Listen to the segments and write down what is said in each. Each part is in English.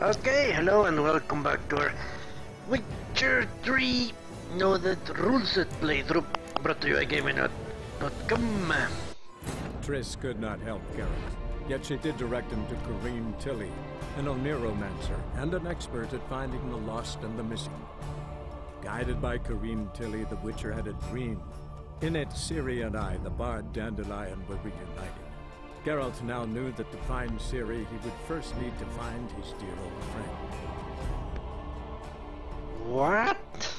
Okay, hello and welcome back to our Witcher 3 Know That Ruleset playthrough, brought to you by GamingNut.com. Triss could not help Geralt, yet she did direct him to Kareem Tilly, an Oneiromancer and an expert at finding the lost and the missing. Guided by Kareem Tilly, the Witcher had a dream. In it, Ciri and I, the bard Dandelion, were reunited. Geralt now knew that to find Ciri, he would first need to find his dear old friend. What?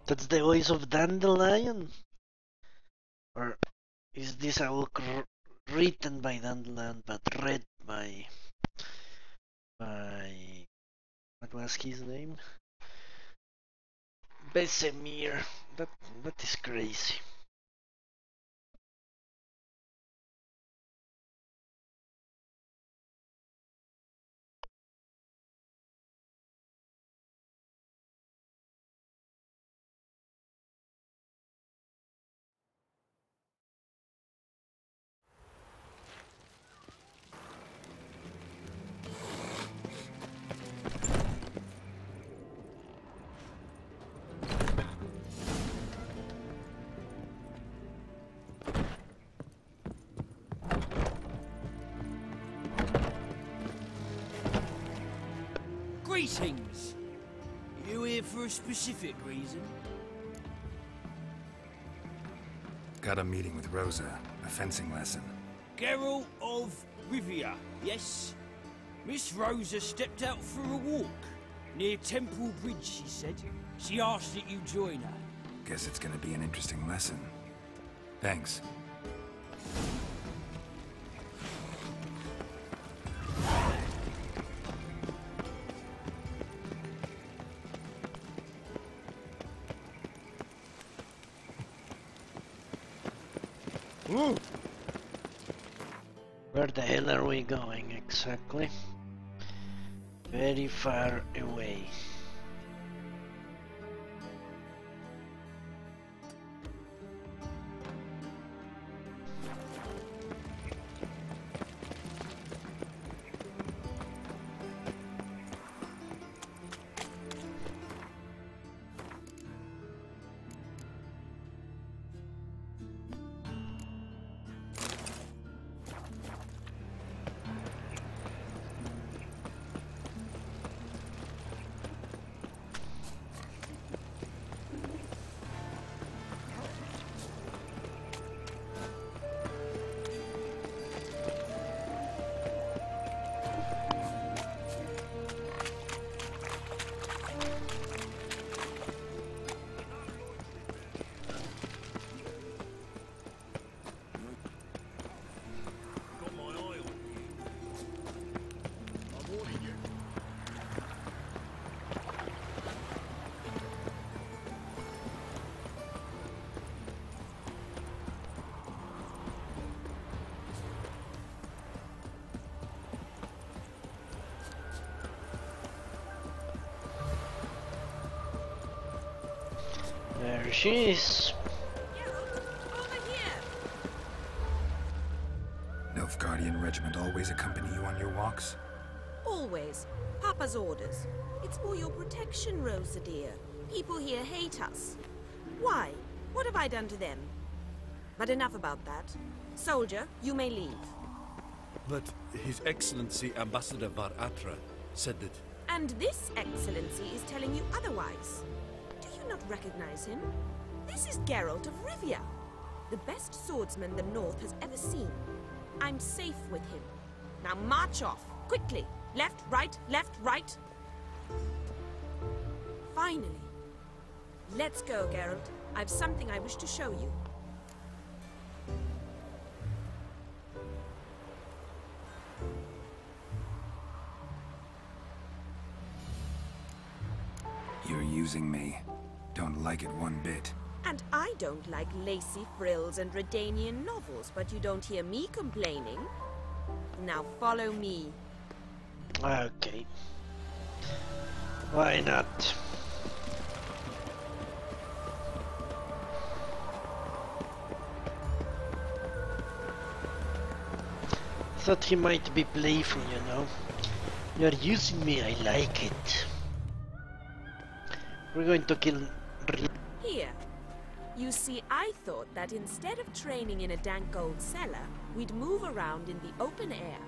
That's the voice of Dandelion? Or is this a book written by Dandelion but read by... what was his name? Besemir. That is crazy. Greetings! You here for a specific reason? Got a meeting with Rosa, a fencing lesson. Geralt of Rivia, yes? Miss Rosa stepped out for a walk. Near Temple Bridge, she said. She asked that you join her. Guess it's gonna be an interesting lesson. Thanks. Ooh. Where the hell are we going exactly? Very far away. There she is. Nilfgaardian regiment always accompany you on your walks? Always. Papa's orders. It's for your protection, Rosa dear. People here hate us. Why? What have I done to them? But enough about that. Soldier, you may leave. But His Excellency Ambassador Var Atra said that... And this Excellency is telling you otherwise. Do you not recognize him? This is Geralt of Rivia, the best swordsman the North has ever seen. I'm safe with him. Now march off, quickly. Left, right, left, right. Finally. Let's go, Geralt. I've something I wish to show you. You're using me. Don't like it one bit. And I don't like lacy frills and Redanian novels, but you don't hear me complaining. Now follow me. Okay. Why not? Thought he might be playful, you know. You're using me, I like it. We're going to kill... Here. You see, I thought that instead of training in a dank old cellar, we'd move around in the open air.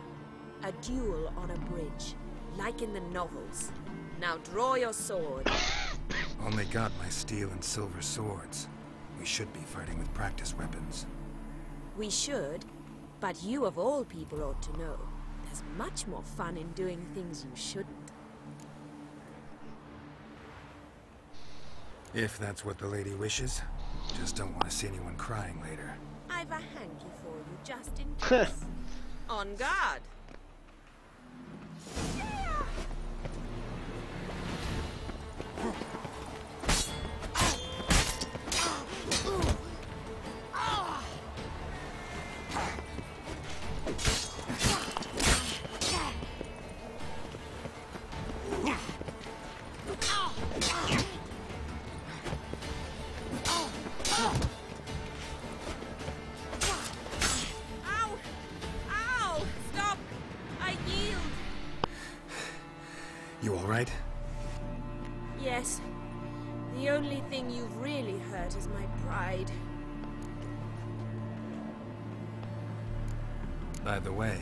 A duel on a bridge, like in the novels. Now draw your sword. Only got my steel and silver swords. We should be fighting with practice weapons. We should, but you of all people ought to know. There's much more fun in doing things you shouldn't. If that's what the lady wishes. Just don't want to see anyone crying later. I've a hanky for you, just in case. On guard! You all right? Yes. The only thing you've really hurt is my pride. By the way,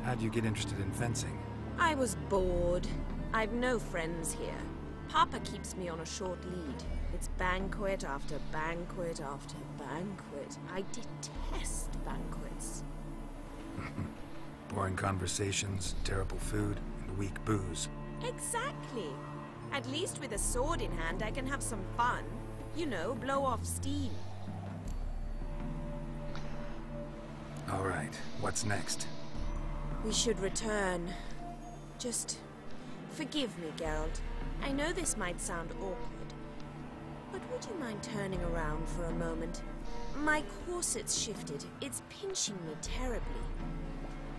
how'd you get interested in fencing? I was bored. I've no friends here. Papa keeps me on a short lead. It's banquet after banquet after banquet. I detest banquets. Boring conversations, terrible food, and weak booze. Exactly. At least with a sword in hand, I can have some fun. You know, blow off steam. All right, what's next? We should return. Just forgive me, Geralt. I know this might sound awkward, but would you mind turning around for a moment? My corset's shifted. It's pinching me terribly.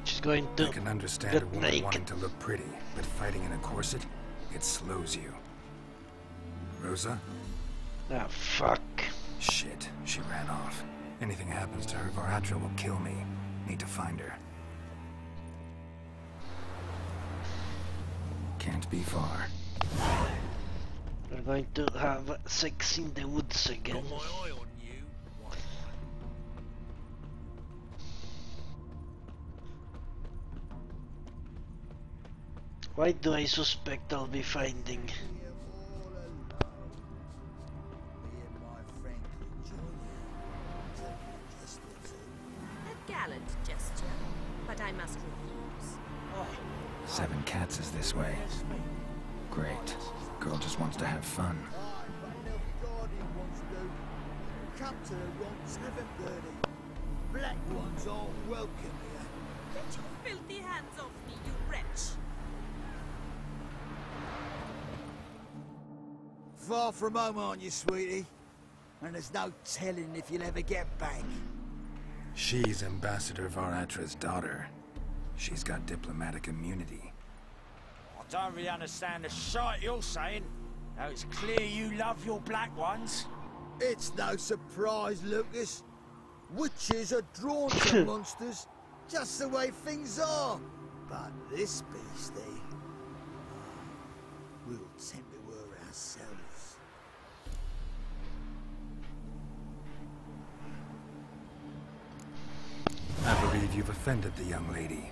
She's going to I can understand get a woman naked. wanting to look pretty, but fighting in a corset, it slows you. Rosa? Ah, fuck. Shit, she ran off. Anything happens to her, Varatra will kill me. Need to find her. Can't be far. We're going to have sex in the woods again. Got my eye on you. Why do I suspect I'll be finding? A gallant gesture, but I must refuse. 7 Cats is this way. Great. Girl just wants to have fun. Come to the wrong 7:30. Black ones aren't welcome here. Get your filthy hands off me, you wretch! Far from home, aren't you, sweetie? And there's no telling if you'll ever get back. She's Ambassador Varatra's daughter. She's got diplomatic immunity. I don't really understand the shite you're saying. Now it's clear you love your black ones. It's no surprise, Lucas. Witches are drawn to monsters, just the way things are. But this beastie, we'll tend to her ourselves. I believe you've offended the young lady.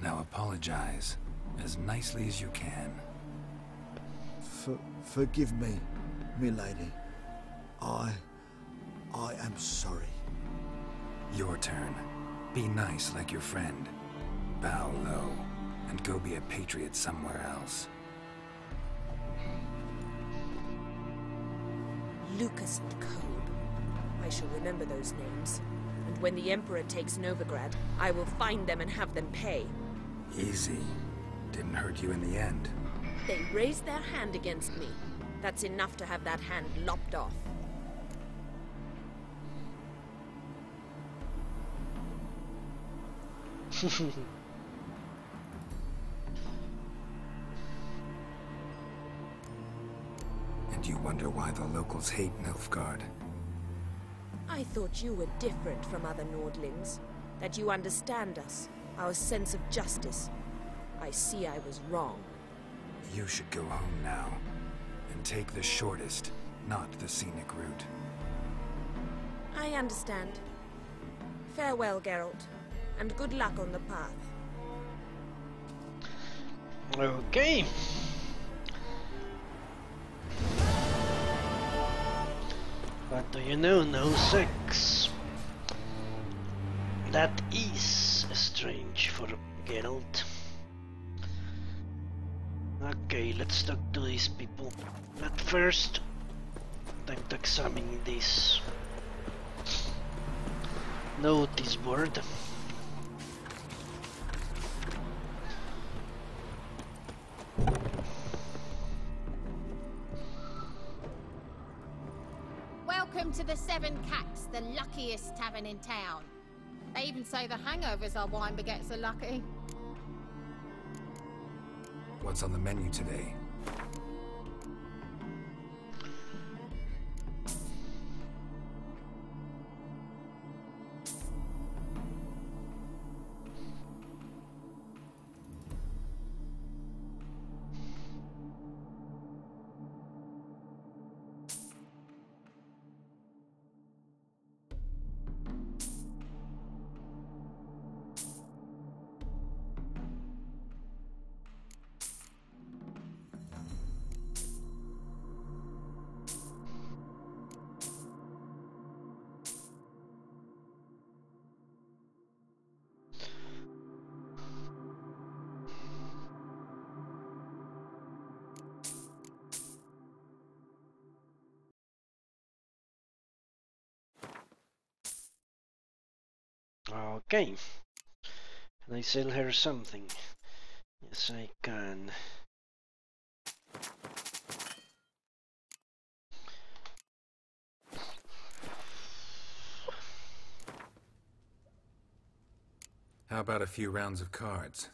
Now apologize, as nicely as you can. Forgive me, milady. I am sorry. Your turn. Be nice like your friend. Bow low, and go be a patriot somewhere else. Lucas and Kolb. I shall remember those names. And when the Emperor takes Novigrad, I will find them and have them pay. Easy. Didn't hurt you in the end. They raised their hand against me. That's enough to have that hand lopped off. And you wonder why the locals hate Nilfgaard. I thought you were different from other Nordlings. That you understand us, our sense of justice. I see I was wrong. You should go home now. And take the shortest, not the scenic route. I understand. Farewell, Geralt, and good luck on the path. Okay. What do you know? No sex. That is strange for Geralt. Okay, let's talk to these people. But first, time to examine this notice board. Welcome to the Seven Cats, the luckiest tavern in town. They even say the hangovers our wine begets are lucky. What's on the menu today? Okay. Can I sell her something? Yes, I can. How about a few rounds of cards?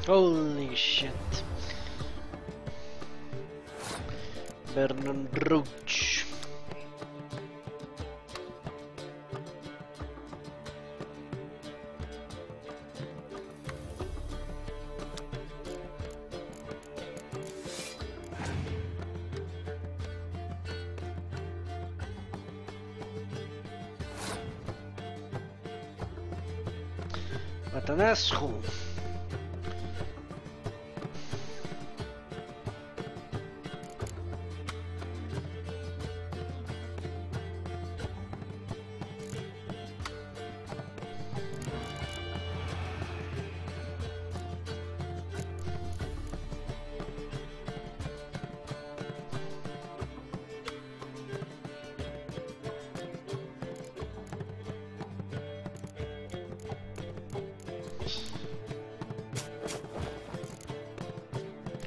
Holy shit. Vernon Roach. What an asshole.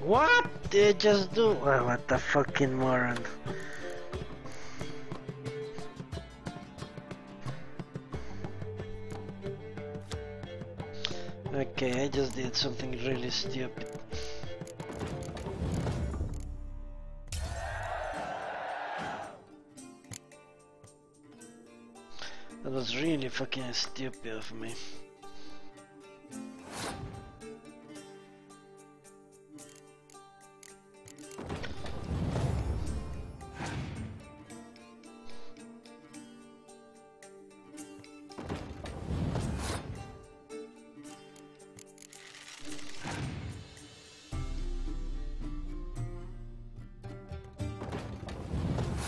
What did I just do? Oh, what the fucking moron. Okay, I just did something really stupid. That was really fucking stupid of me.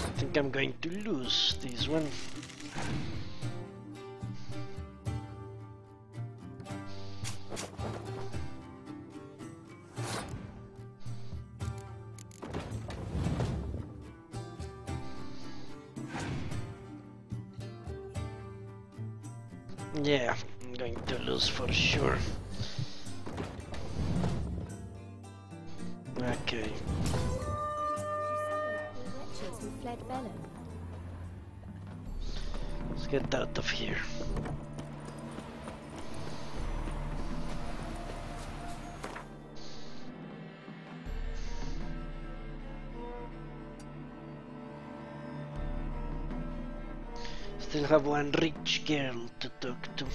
I think I'm going to lose this one. Yeah, I'm going to lose for sure. Okay. Let's get out of here. Still have one rich girl to talk to.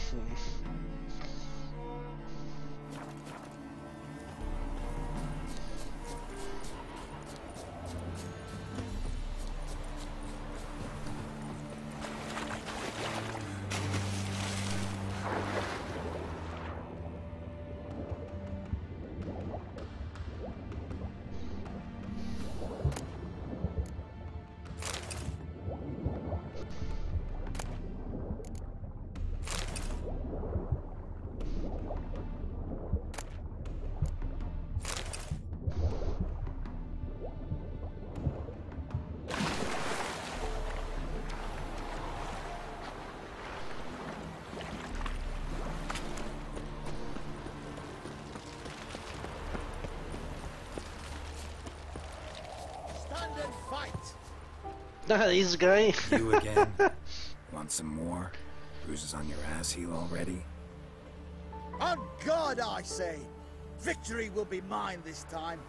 This guy. You again? Want some more? Bruises on your ass heal already? On God, I say! Victory will be mine this time.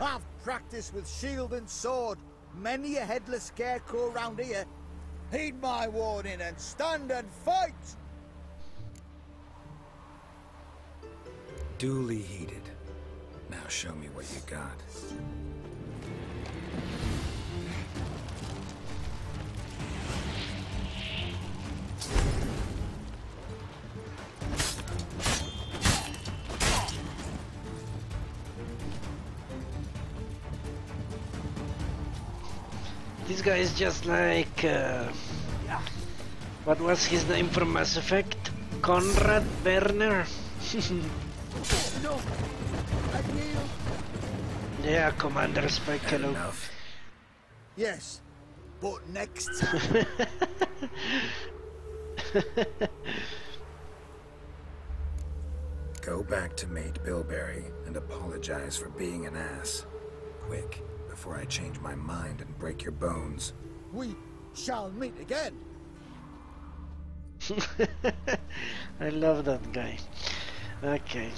I've practiced with shield and sword. Many a headless scarecrow round here. Heed my warning and stand and fight! Duly heeded. Now show me what you got. This guy is just like... what was his name from Mass Effect? Conrad Werner? No! I kneel! Yeah, Commander Spike, hello. Enough. Yes, but next time. Go back to Mate Bilberry and apologize for being an ass. Quick, before I change my mind and break your bones. We shall meet again. I love that guy. Okay.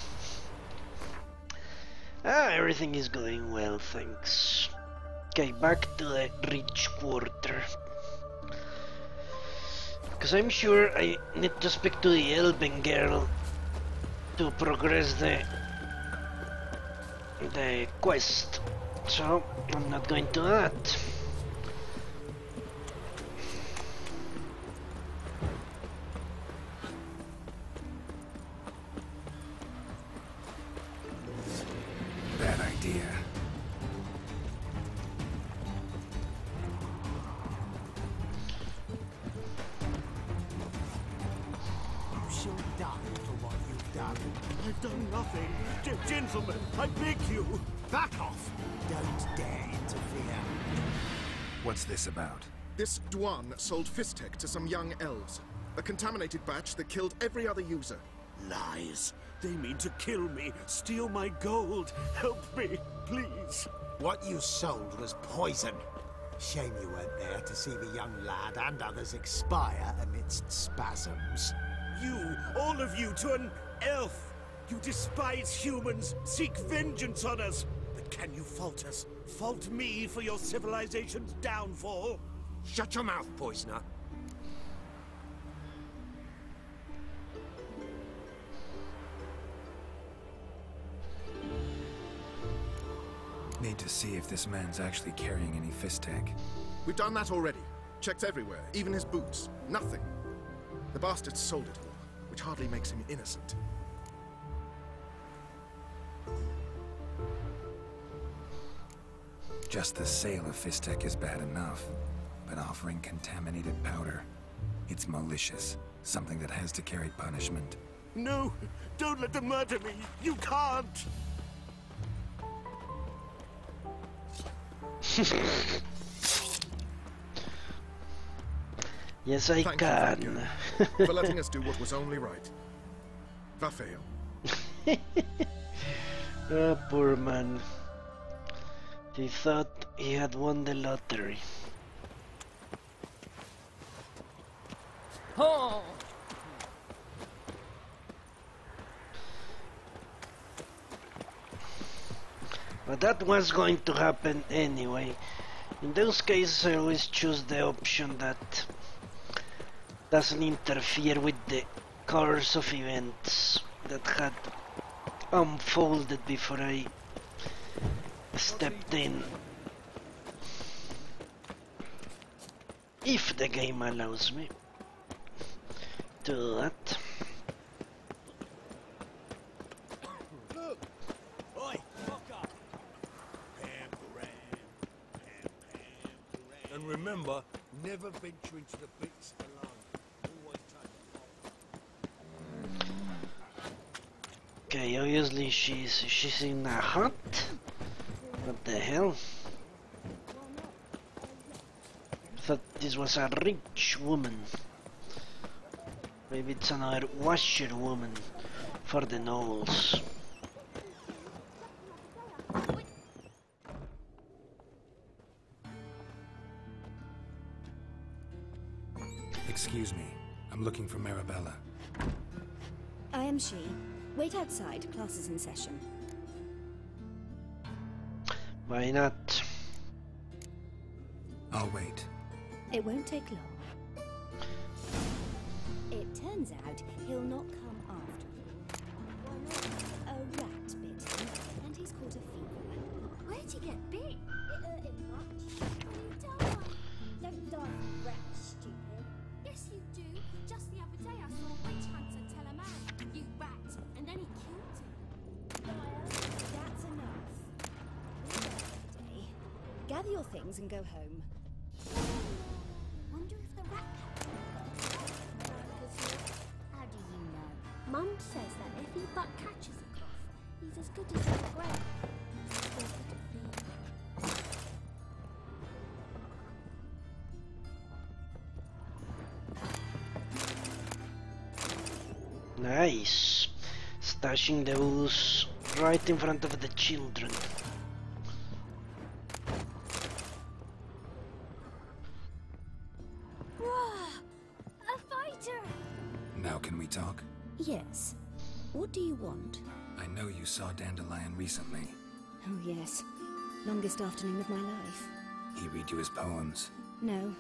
Everything is going well, thanks. Okay, back to the rich quarter. Because I'm sure I need to speak to the Elven girl to progress the quest. So, I'm not going to that. Bad idea. You shall die for what you've done. I've done nothing. Gentlemen, I beg you, back off. Don't dare interfere. What's this about? This Dwan sold Fistek to some young elves. A contaminated batch that killed every other user. Lies. They mean to kill me, steal my gold. Help me, please. What you sold was poison. Shame you weren't there to see the young lad and others expire amidst spasms. You, all of you, to an elf. You despise humans, seek vengeance on us. But can you fault us? Fault me for your civilization's downfall? Shut your mouth, poisoner. Need to see if this man's actually carrying any fist tech. We've done that already. Checked everywhere, even his boots. Nothing. The bastard sold it all, which hardly makes him innocent. Just the sale of fist tech is bad enough, but offering contaminated powder, it's malicious. Something that has to carry punishment. No, don't let them murder me. You can't. Yes, I Thank can. you for letting us do what was only right. Raphael. Poor man. He thought he had won the lottery. Oh! But that was going to happen anyway. In those cases, I always choose the option that doesn't interfere with the course of events that had unfolded before I stepped in. If the game allows me to do that. And remember, never venture into the pits alone. Always take Okay, obviously she's in a hut. What the hell? Thought this was a rich woman. Maybe it's another washerwoman for the gnolls. Excuse me, I'm looking for Marabella. I am she. Wait outside, class is in session. Why not? I'll wait. It won't take long. It turns out he'll not come after you. A rat bit him, and he's caught a fever. Where'd he get bit? It hurt him much. Well, you die. Don't die from rats, stupid. Yes, you do. Just the other day I saw a witch hunter tell a man, "You rat," and then he killed him. That's enough. Day. Gather your things and go home. Wonder if the rat How do you know? Mum says that if your butt catches a cough, he's as good as the ground. Nice. Stashing the booze right in front of the children. A fighter! Now can we talk? Yes. What do you want? I know you saw Dandelion recently. Oh, yes. Longest afternoon of my life. He read you his poems. No.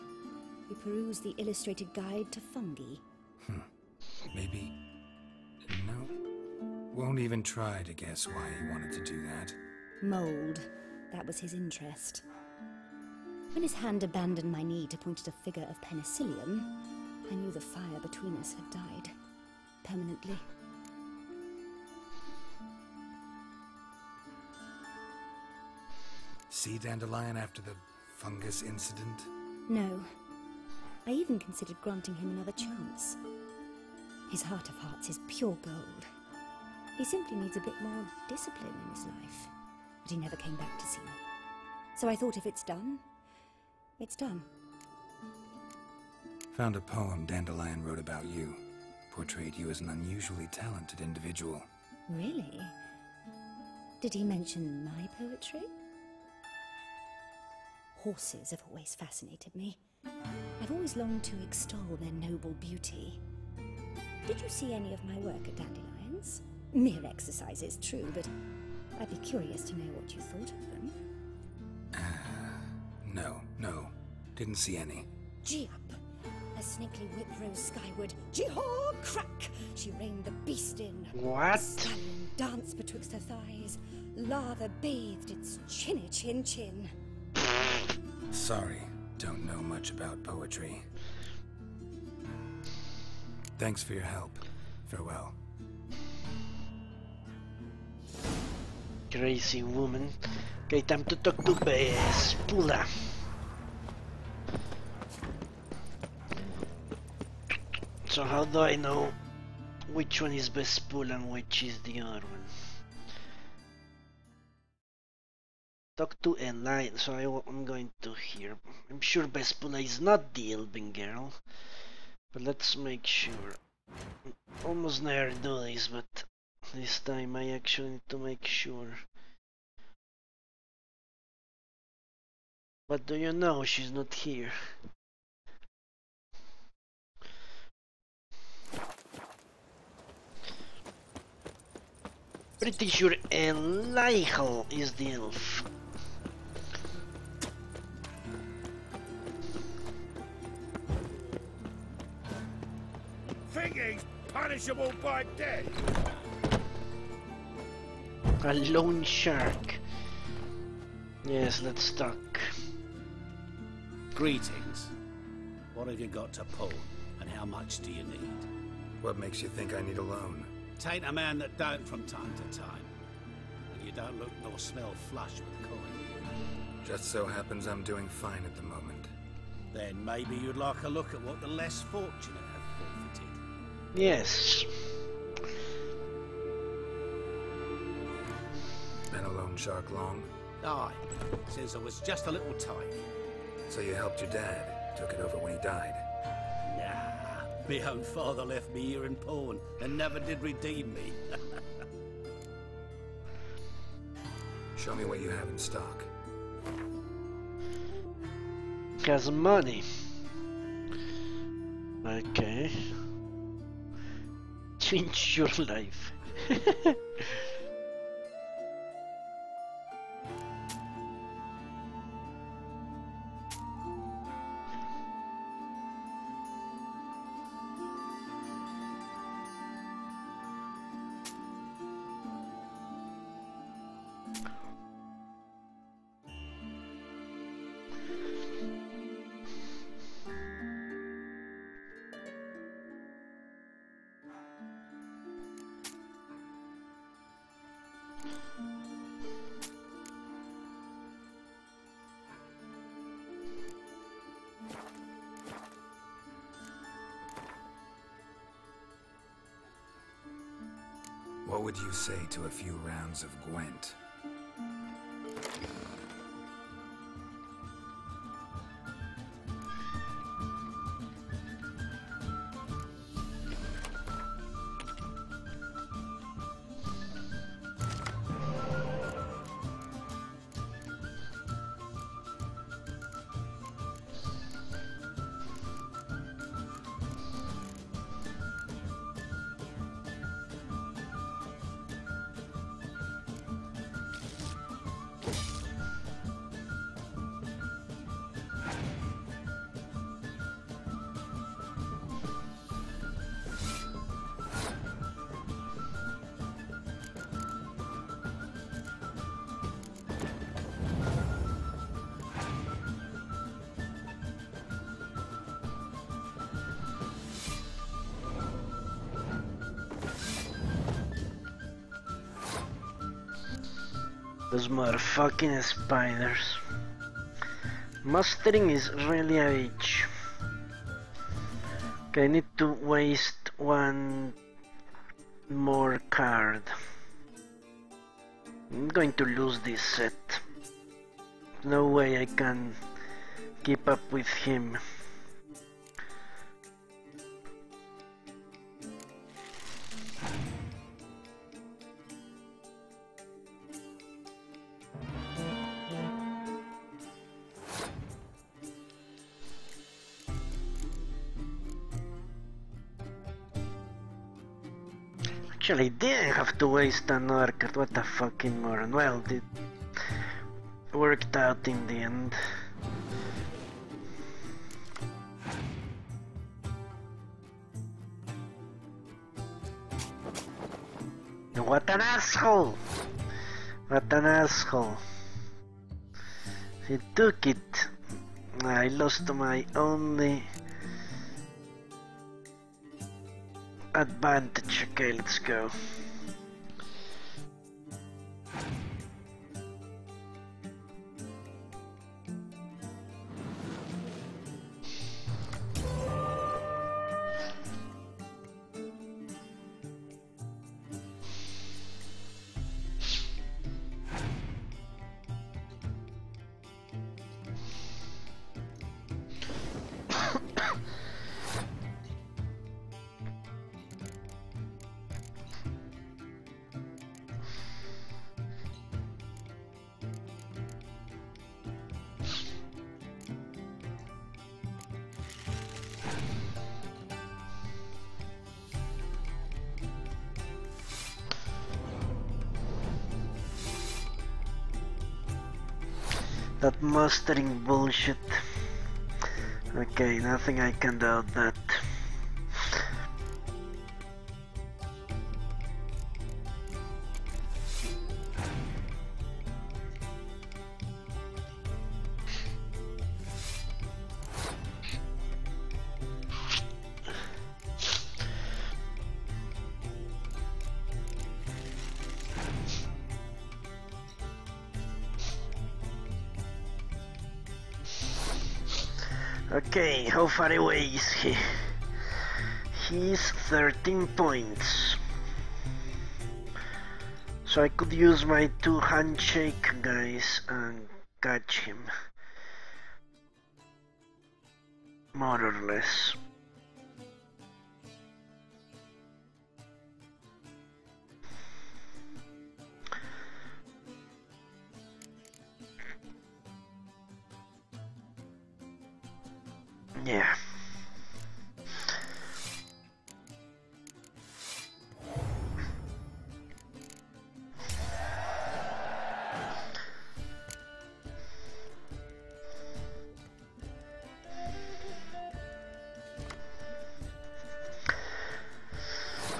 We perused the illustrated guide to fungi. Maybe... No. Won't even try to guess why he wanted to do that. Mold. That was his interest. When his hand abandoned my knee to point at a figure of penicillium, I knew the fire between us had died. Permanently. See Dandelion after the fungus incident? No. I even considered granting him another chance. His heart of hearts is pure gold. He simply needs a bit more discipline in his life. But he never came back to see me. So I thought if it's done, it's done. Found a poem Dandelion wrote about you. Portrayed you as an unusually talented individual. Really? Did he mention my poetry? Horses have always fascinated me. I've always longed to extol their noble beauty. Did you see any of my work at Dandelions? Mere exercises, true, but I'd be curious to know what you thought of them. No. Didn't see any. Gee up! A snakely whip rose skyward. Gee-haw! Crack! She reined the beast in. What? A stallion danced betwixt her thighs. Lava bathed its chinny chin. Sorry, don't know much about poetry. Thanks for your help. Farewell. Crazy woman. Okay, time to talk to Bespula. So how do I know which one is Bespula and which is the other one? Talk to Elaine, so I'm going to hear. I'm sure Bespula is not the Elven girl, but let's make sure. Almost never do this, but this time I actually need to make sure. But do you know she's not here? Pretty sure Eliel is the elf. Thingy's punishable by death. A lone shark. Yes, let's talk. Greetings. What have you got to pull, and how much do you need? What makes you think I need a loan? Tain't a man that don't from time to time. And you don't look nor smell flush with coin. Just so happens I'm doing fine at the moment. Then maybe you'd like a look at what the less fortunate have forfeited. Yes. Been a loan shark long? Aye, since I was just a little tyke. So you helped your dad, took it over when he died? Nah, my own father left me here in pawn and never did redeem me. Show me what you have in stock. Has money. Okay. Change your life. What would you say to a few rounds of Gwent? Those motherfucking spiders. Mastering is really a bitch. Okay, I need to waste one more card. I'm going to lose this set. No way I can keep up with him. Actually, didn't have to waste another card. What a fucking moron. Well, it worked out in the end. What an asshole! What an asshole. He took it. I lost my only advantage. Okay, let's go. That mustering bullshit. Okay, nothing I can doubt that. Okay, how far away is he? He's 13 points. So I could use my 2 handshake guys and catch him. More or less. Yeah.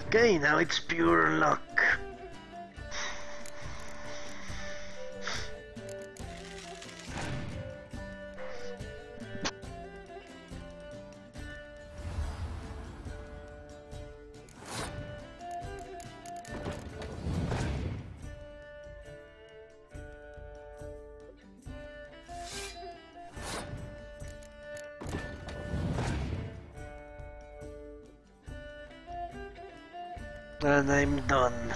Okay, now it's pure luck. And I'm done.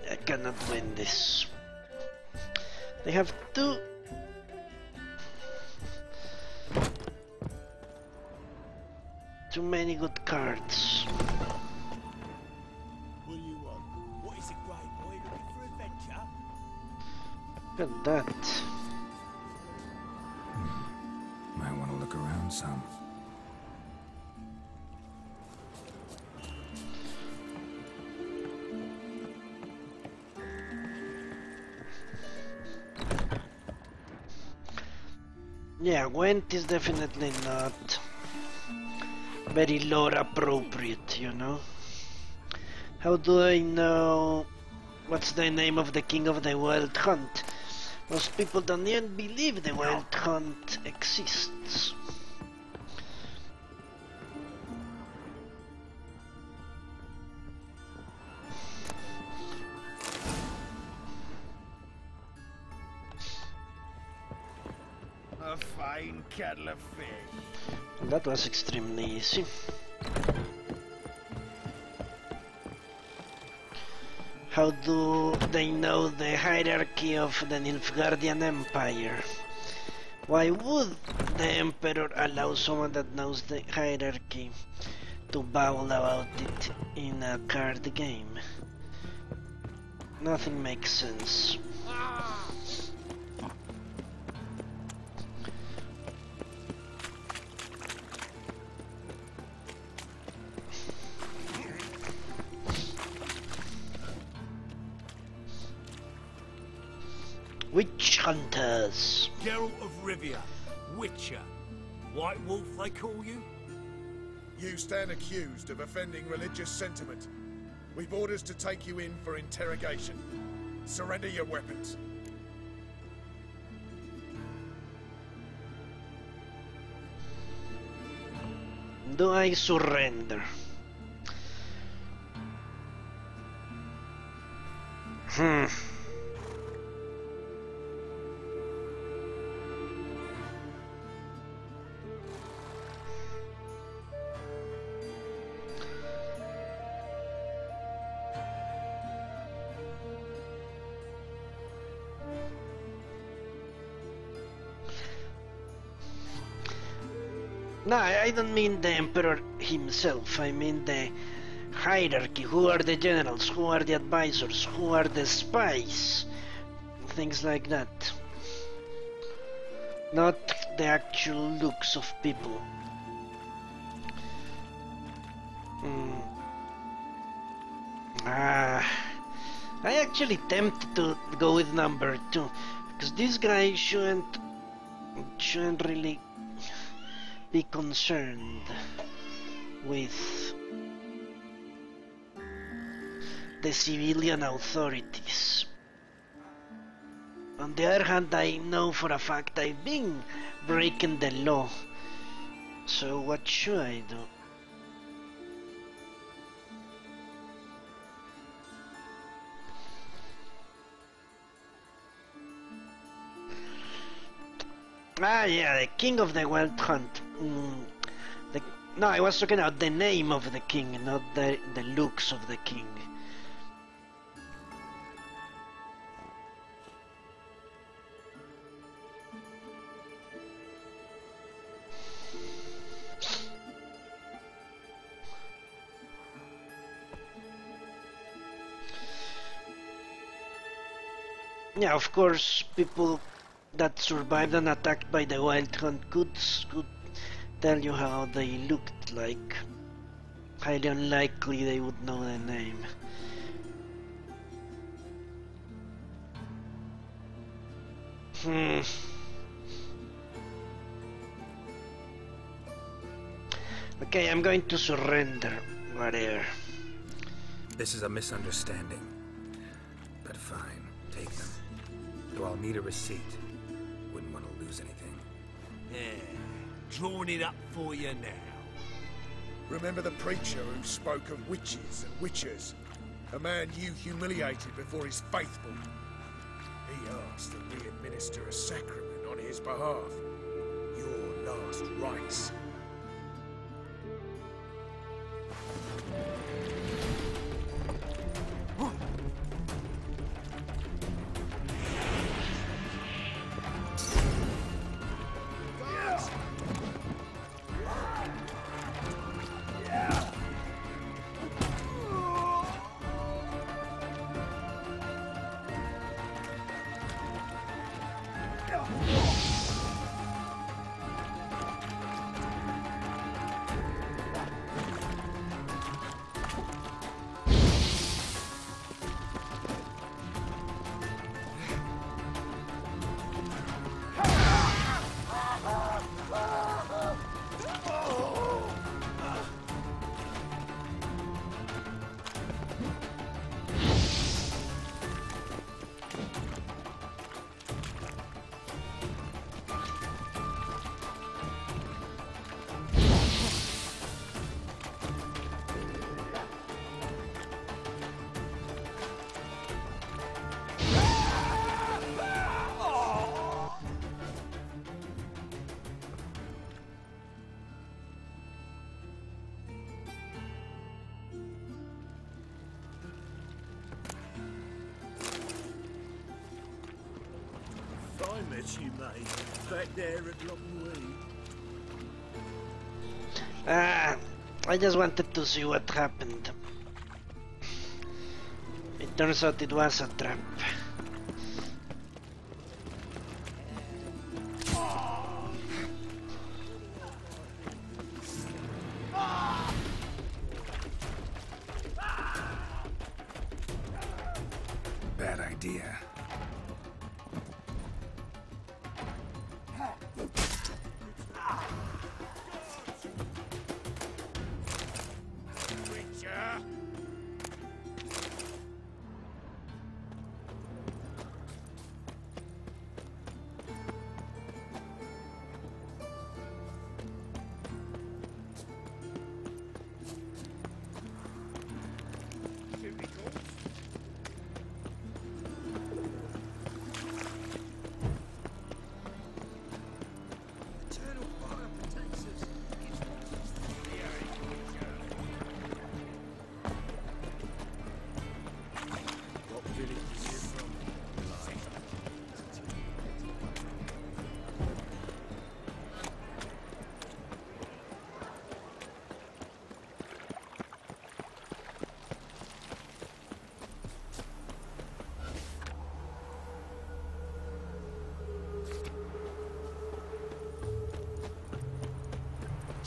I cannot win this. They have too many good cards. What do you want? What is it, Grey Boy? Looking for adventure? Look at that. Might want to look around some. Yeah, Gwent is definitely not very lore appropriate, you know? How do I know what's the name of the king of the Wild Hunt? Most people don't even believe the Wild Hunt exists. A fine kettle of fish. That was extremely easy. How do they know the hierarchy of the Nilfgaardian Empire? Why would the Emperor allow someone that knows the hierarchy to babble about it in a card game? Nothing makes sense. Witch hunters. Geralt of Rivia, Witcher. White Wolf, they call you? You stand accused of offending religious sentiment. We've orders to take you in for interrogation. Surrender your weapons. Do I surrender? No, I don't mean the Emperor himself, I mean the hierarchy. Who are the generals, who are the advisors, who are the spies? Things like that. Not the actual looks of people. I actually tempted to go with number 2, because this guy shouldn't really be concerned with the civilian authorities. On the other hand, I know for a fact I've been breaking the law, so what should I do? Ah, yeah, the king of the Wild Hunt. No, I was talking about the name of the king, not the looks of the king. Yeah, of course, people that survived an attack by the Wild Hunt could tell you how they looked like. Highly unlikely they would know the name. Okay, I'm going to surrender. Whatever. This is a misunderstanding. But fine, take them. Though I'll need a receipt. Wouldn't want to lose anything. Yeah, drawing it up for you now. Remember the preacher who spoke of witches and witchers? A man you humiliated before his faithful. He asked that we administer a sacrament on his behalf. Your last rites. I met you, mate. Back there at Lockwood. I just wanted to see what happened. It turns out it was a trap. Bad idea.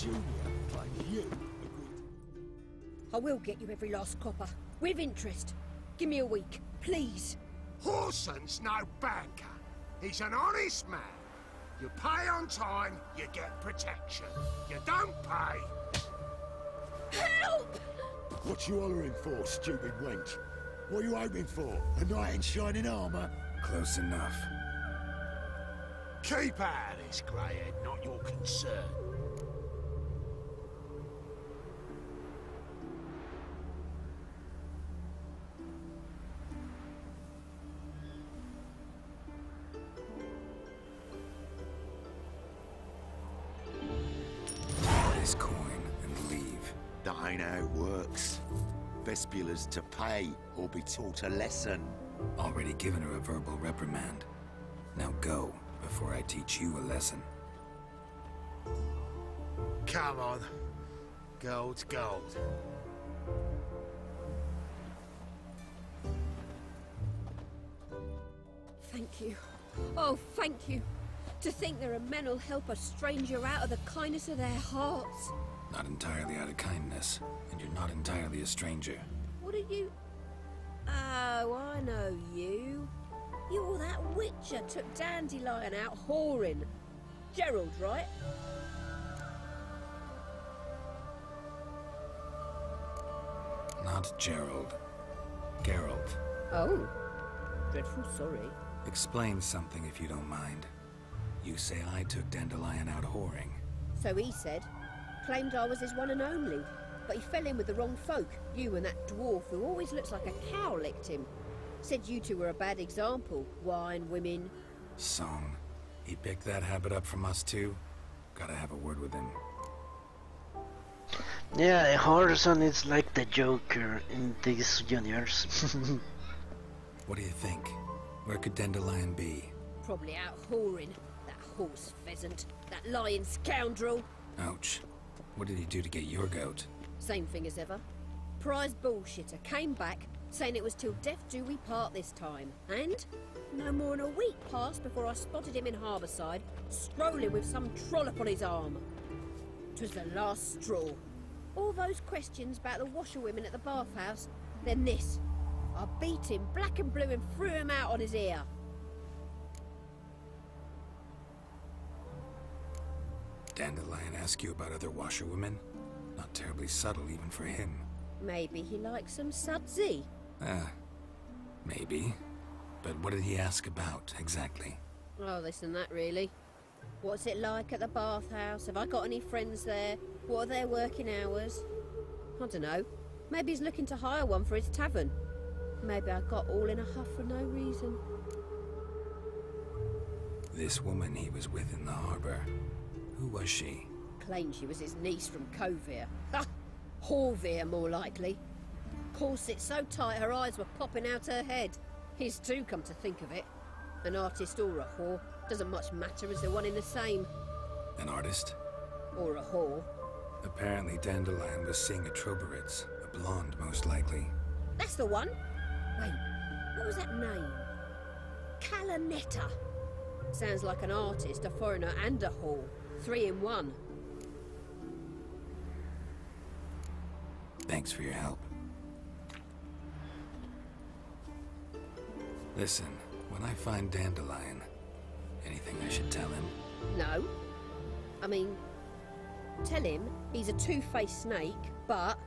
Junior claims you agreed. I will get you every last copper, with interest. Give me a week, please. Horson's no banker. He's an honest man. You pay on time, you get protection. You don't pay. Help! What you hollering for, stupid wench? What you hoping for? A knight in shining armour? Close enough. Keep out of this, greyhead, not your concern. This coin and leave. That ain't how it works. Vespula's to pay or be taught a lesson. Already given her a verbal reprimand. Now go, before I teach you a lesson. Come on. Gold's gold. Thank you. Oh, thank you. To think there are men who'll help a stranger out of the kindness of their hearts. Not entirely out of kindness, and you're not entirely a stranger. What are you... Oh, I know you. You're that witcher took Dandelion out whoring. Gerald, right? Not Gerald. Geralt. Oh. Dreadful sorry. Explain something if you don't mind. You say I took Dandelion out whoring. So he said. Claimed I was his one and only. But he fell in with the wrong folk. You and that dwarf who always looks like a cow licked him. Said you two were a bad example. Wine, women. Song. He picked that habit up from us too? Gotta have a word with him. Yeah, Horizon is like the Joker in this universe. What do you think? Where could Dandelion be? Probably out whoring. That horse pheasant. That lying scoundrel. Ouch. What did he do to get your goat? Same thing as ever. Prize bullshitter came back, saying it was till death do we part this time. And no more than a week passed before I spotted him in Harbourside, strolling with some trollop on his arm. 'Twas the last straw. All those questions about the washerwomen at the bathhouse, then this. I beat him black and blue and threw him out on his ear. Dandelion ask you about other washerwomen? Not terribly subtle even for him. Maybe he likes some sudsy. Maybe. But what did he ask about, exactly? Oh, this and that, really. What's it like at the bathhouse? Have I got any friends there? What are their working hours? I don't know. Maybe he's looking to hire one for his tavern. Maybe I got all in a huff for no reason. This woman he was with in the harbor. Who was she? Claimed she was his niece from Kovir. Ha! Horvir, more likely. Corset so tight her eyes were popping out her head. His too, come to think of it. An artist or a whore. Doesn't much matter as they're one in the same. An artist? Or a whore. Apparently Dandelion was seeing a Troberitz. A blonde, most likely. That's the one. Wait, what was that name? Calanetta. Sounds like an artist, a foreigner and a whore. 3 in 1. Thanks for your help. Listen, when I find Dandelion, anything I should tell him? No. I mean, tell him he's a two-faced snake, but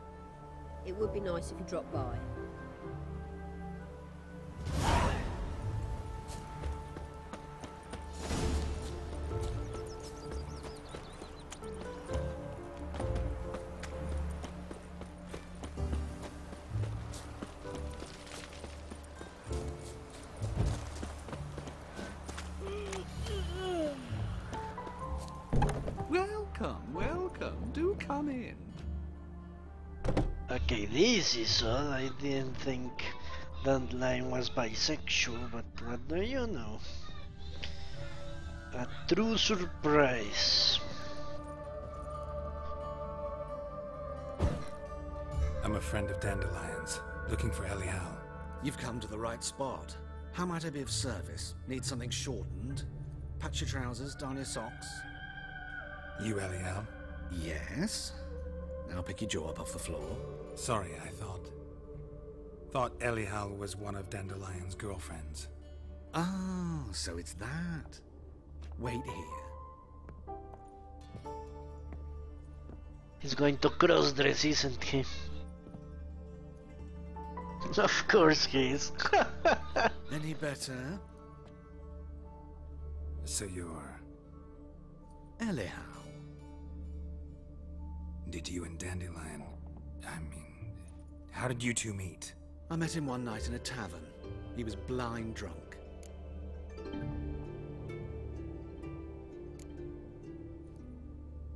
it would be nice if he dropped by. Welcome. Do come in. Okay, this is odd. I didn't think Dandelion was bisexual, but what do you know? A true surprise. I'm a friend of Dandelion's, looking for Elial. You've come to the right spot. How might I be of service? Need something shortened? Patch your trousers, darn your socks? You, Elial? Yes? Now pick your jaw up off the floor. Sorry, I thought Elial was one of Dandelion's girlfriends. Oh, so it's that. Wait here. He's going to cross-dress, isn't he? Of course he is. Any better? So you're... Elial. Did you and Dandelion... how did you two meet? I met him one night in a tavern. He was blind drunk.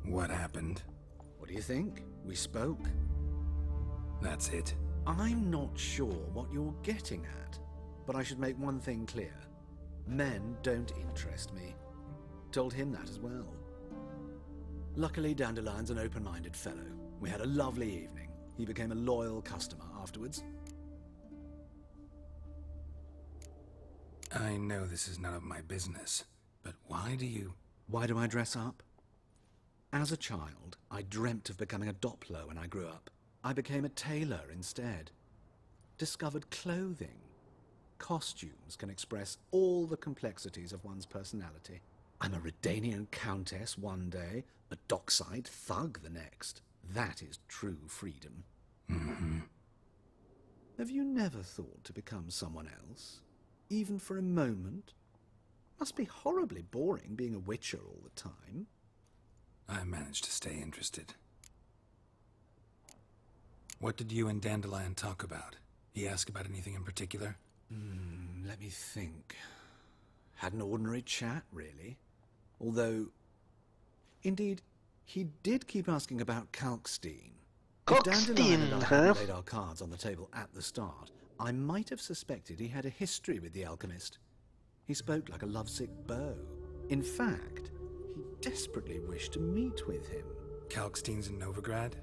What happened? What do you think? We spoke. That's it? I'm not sure what you're getting at, but I should make one thing clear. Men don't interest me. Told him that as well. Luckily, Dandelion's an open-minded fellow. We had a lovely evening. He became a loyal customer afterwards. I know this is none of my business, but why do you... Why do I dress up? As a child, I dreamt of becoming a Doppler when I grew up. I became a tailor instead. Discovered clothing. Costumes can express all the complexities of one's personality. I'm a Redanian countess one day, a dockside thug the next. That is true freedom. Mm-hmm. Have you never thought to become someone else? Even for a moment? Must be horribly boring being a witcher all the time. I managed to stay interested. What did you and Dandelion talk about? He asked about anything in particular? Let me think. Had an ordinary chat, really. Although, indeed, he did keep asking about Kalkstein. If Dandelion and I hadn't laid our cards on the table at the start, I might have suspected he had a history with the alchemist. He spoke like a lovesick beau. In fact, he desperately wished to meet with him. Kalkstein's in Novigrad?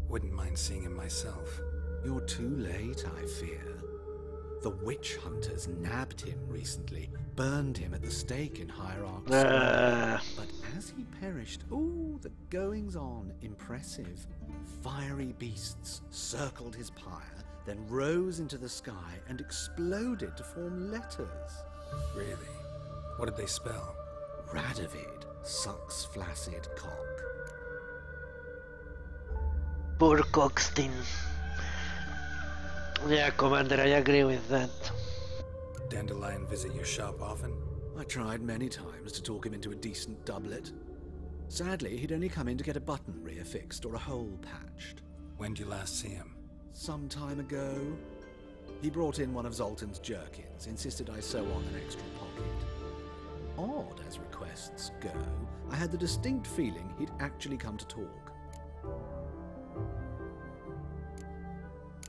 Wouldn't mind seeing him myself. You're too late, I fear. The witch hunters nabbed him recently, burned him at the stake in Hierarch Square. But as he perished, the goings-on impressive. Fiery beasts circled his pyre, then rose into the sky and exploded to form letters. Really? What did they spell? Radovid sucks flaccid cock. Poor Coxtin. Yeah, Commander, I agree with that. Dandelion visit your shop often? I tried many times to talk him into a decent doublet. Sadly, he'd only come in to get a button reaffixed or a hole patched. When did you last see him? Some time ago. He brought in one of Zoltan's jerkins, insisted I sew on an extra pocket. Odd as requests go, I had the distinct feeling he'd actually come to talk.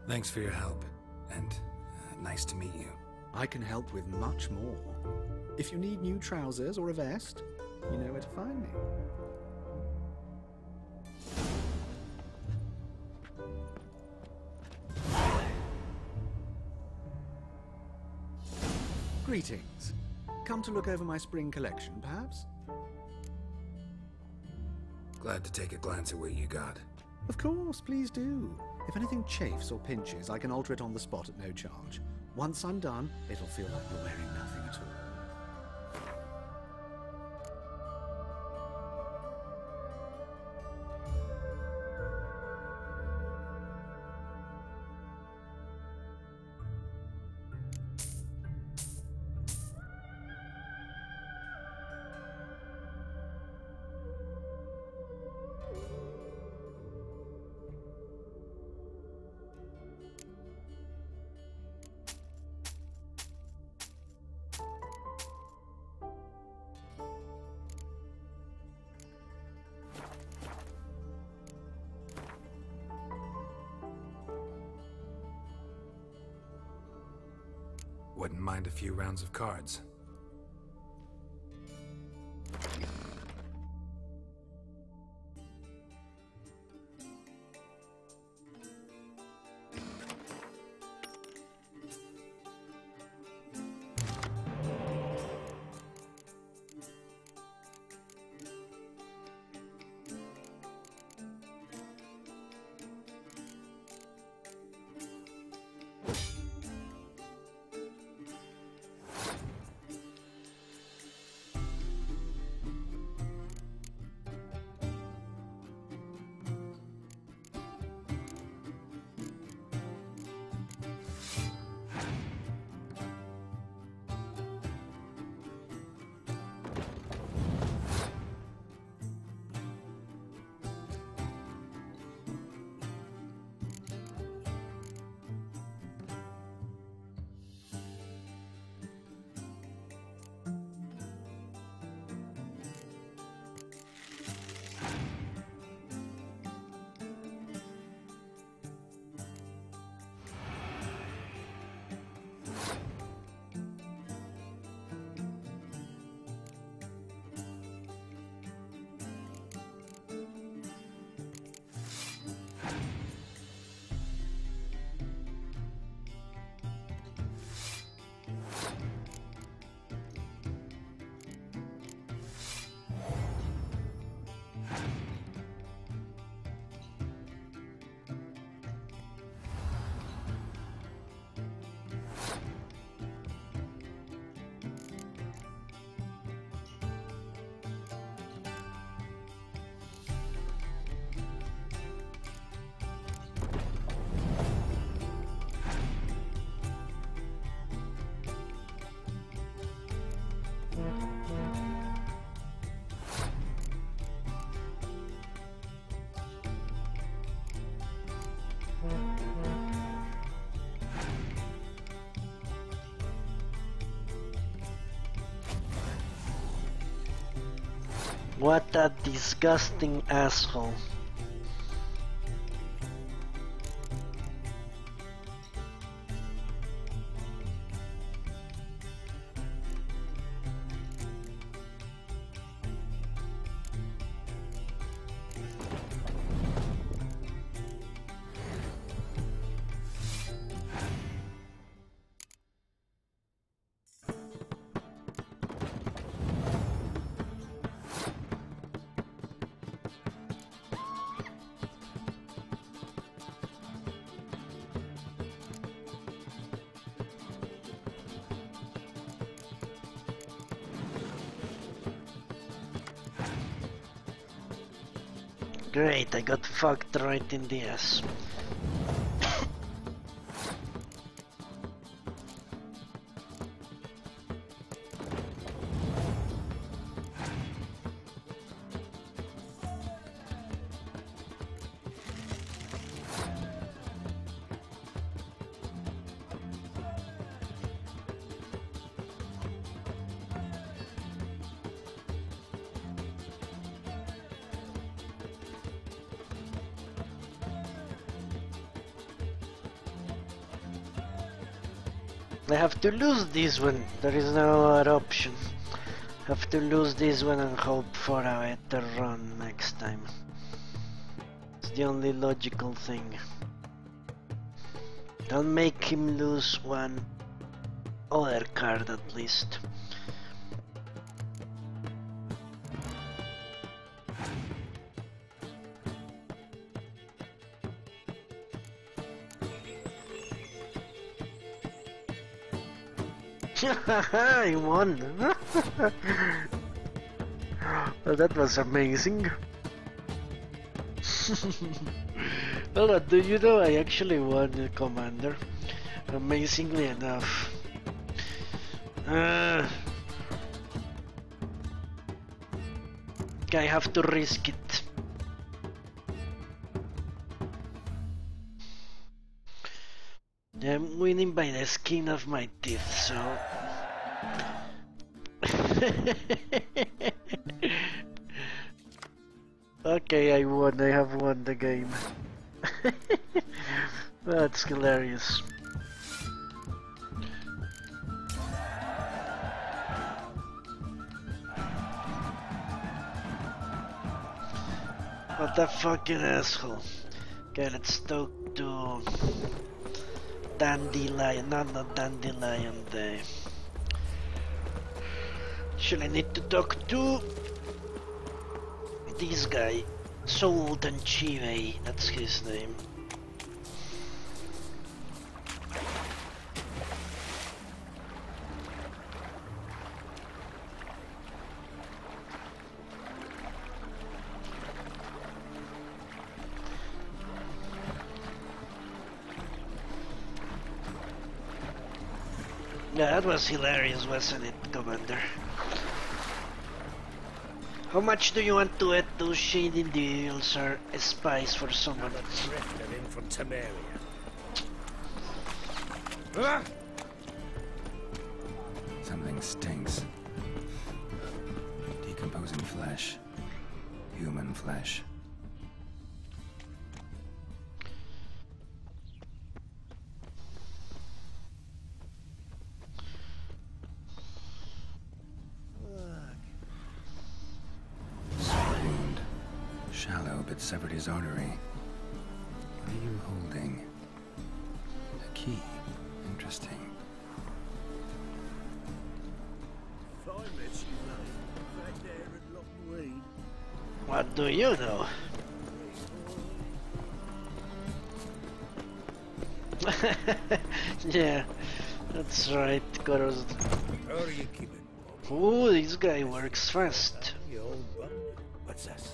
Thanks for your help, and nice to meet you. I can help with much more. If you need new trousers or a vest, you know where to find me. Greetings. Come to look over my spring collection, perhaps? Glad to take a glance at what you got. Of course, please do. If anything chafes or pinches, I can alter it on the spot at no charge. Once I'm done, it'll feel like you're wearing nothing at all. Wouldn't mind a few rounds of cards. What a disgusting asshole. Great, I got fucked right in the ass. I have to lose this one, there is no other option. Have to lose this one and hope for a better run next time. It's the only logical thing. Don't make him lose one other card at least. I won! Well, that was amazing. Well, do you know I actually won the commander? Amazingly enough. I have to risk it. I'm winning by the skin of my teeth, so... Okay, I won, I have won the game. That's hilarious. What a fucking asshole. Okay, let's talk to... Dandelion, not Dandelion, Should I need to talk to this guy, Sultan Chive, that's his name. Yeah, that was hilarious, wasn't it, Commander? How much do you want to add those shady deals or spies for someone? Drifted in from Temeria. Something stinks. Decomposing flesh. Human flesh. Shallow, but severed his artery. What are you holding? A key. Interesting. What do you know? Yeah, that's right, Coros. How are you keeping? Ooh, this guy works fast. You old bum. What's this?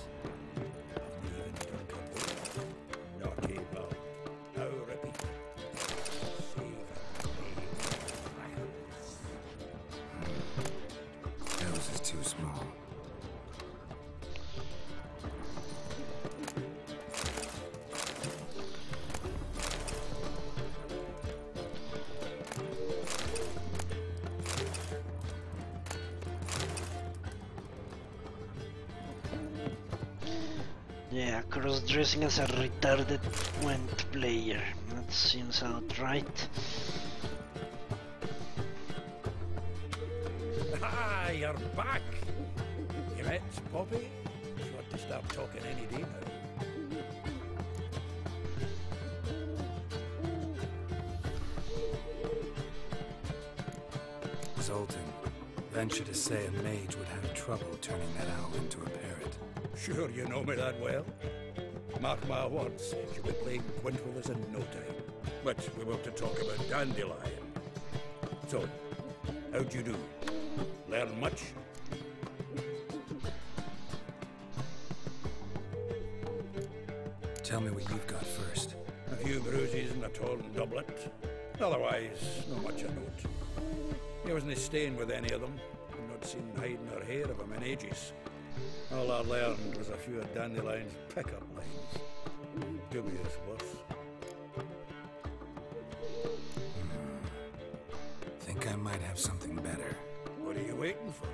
Dose is too small. Yeah, cross-dressing as a retarded Gwent player. That seems outright. Ah, you're back! You met Bobby? You want to start talking any day now. Zoltan, venture to say a mage would have trouble turning that owl into a parrot. Sure you know me that well. Mark my words, you'll be playing Gwent with us in no time. But we want to talk about Dandelion. So, how'd you do? Learn much? Tell me what you've got first. A few bruises and a torn doublet. Otherwise, not much of note. He wasn't staying with any of them. I've not seen hide nor hair of him in ages. All I learned was a few of Dandelion's pickup lines. Dubious worth. Think I might have something better. What are you waiting for?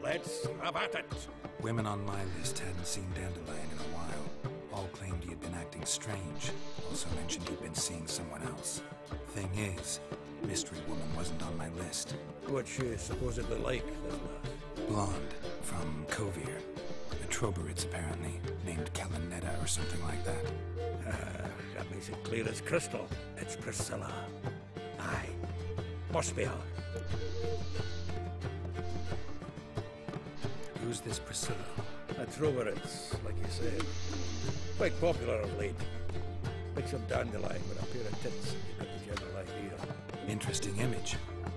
Let's have at it. Women on my list hadn't seen Dandelion in a while. All claimed he had been acting strange. Also mentioned he'd been seeing someone else. Thing is, Mystery Woman wasn't on my list. What's she supposedly like, this lass? Blonde, from Kovir. A Troberids, apparently, named Kalanetta or something like that. That makes it clear as crystal. It's Priscilla. Aye. Must be her. Who's this Priscilla? A Troberids, like you said. Quite popular of late. Picture Dandelion with a pair of tits, you got the general idea. Interesting image.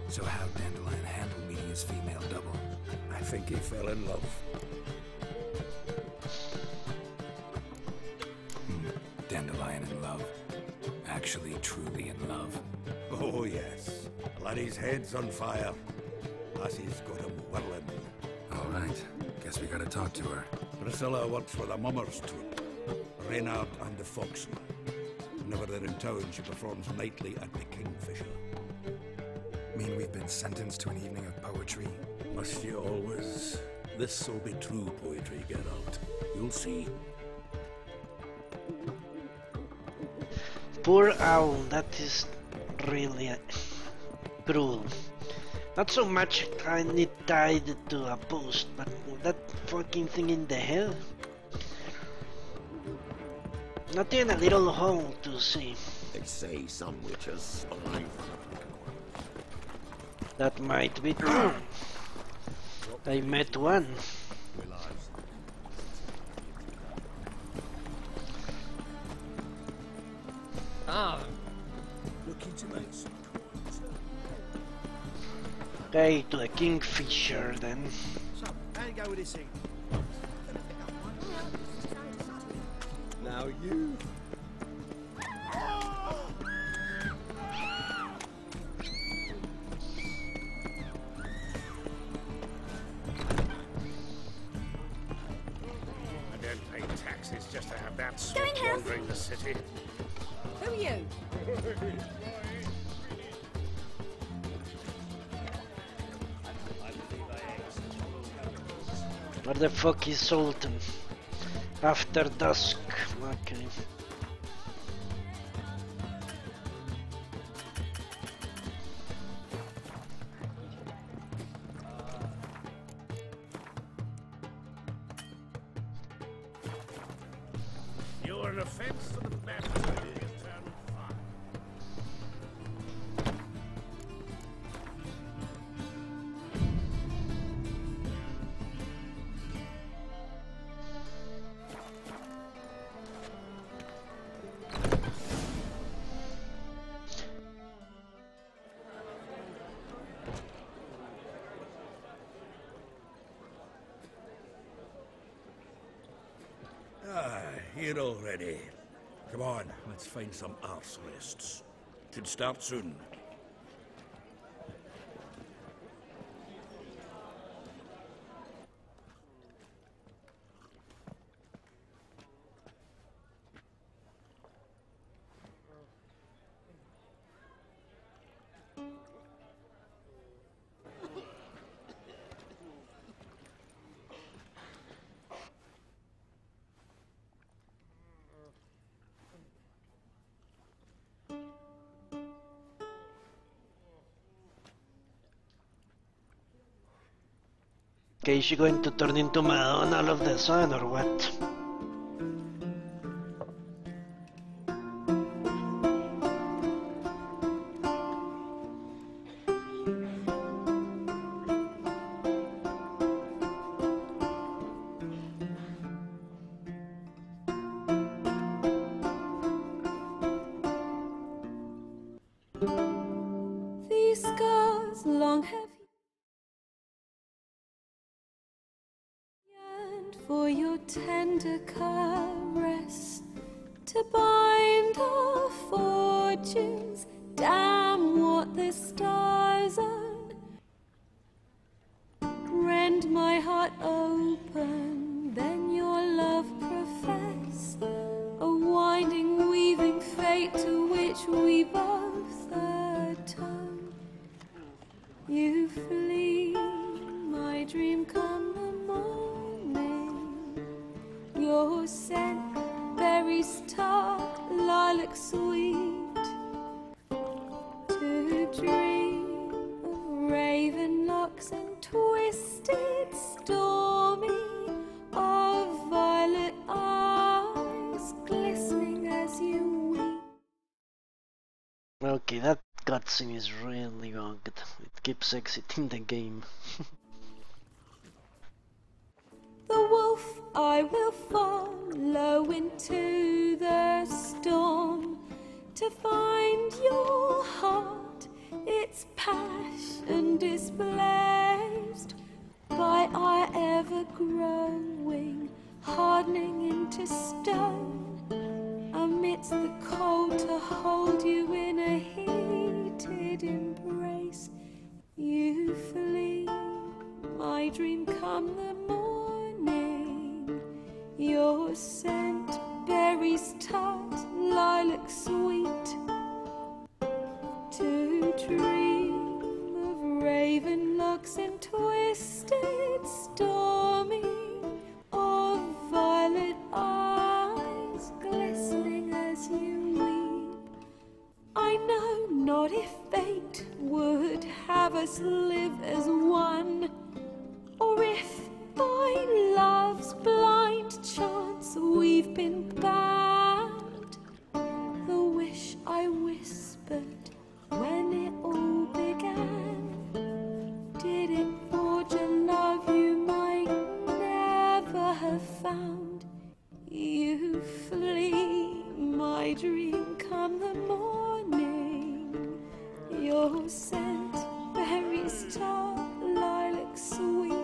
So how'd Dandelion handle meeting his female double? I think he fell in love. Dandelion in love. Actually, truly in love. Oh, yes. Laddie's head's on fire. Lassie's got him whirling. All right. Guess we gotta talk to her. Priscilla works for the Mummers troupe. Reynard and the Foxen. Whenever they're in town, she performs nightly at the Kingfisher. Mean we've been sentenced to an evening of poetry? Must you always? This'll be true poetry, Geralt. You'll see. Poor owl, that is really cruel. Not so much kind of tied to a post, but that fucking thing in the head. Not even a little hole to see. They say some witches spy. That might be true. I met one. Ah, looking to make some. Okay, to the Kingfisher then. So, how do you go with this thing? Now you. I don't pay taxes just to have that sort wandering the city. Who are you? Where the fuck is Sultan? After dusk. Okay. You're an offense to the majesty of the eternal fire. Here already. Come on, let's find some arse rests. Should start soon. Okay, is she going to turn into Madonna all of the sudden or what? These scars long have yearned for your tender caress to bind our fortunes. Damn what the stars own. Rend my heart open, then your love profess, a winding, weaving fate to which we both atone. You flee, my dream come the morning. Your scent, berries tart, lilac sweet. To dream of raven locks and twisted, stormy, of violet eyes glistening as you weep. Okay, that cutscene is really good. It keeps exiting the game. The wolf I will follow into the storm to find your heart, its passion displaced by our ever-growing, hardening into stone, amidst the cold to hold you in a heated embrace. You flee, my dream come the morning, your scent, berries tart, lilac sweet. To dream of raven locks and twisted, stormy, of violet eyes glistening as you weep. I know not if fate would have us live as one, or if by love's blind chance we've been bound. The wish I whispered when it all began, did it forge a love you might never have found? You flee, my dream come the morning, your scent, berries tart, lilac sweet.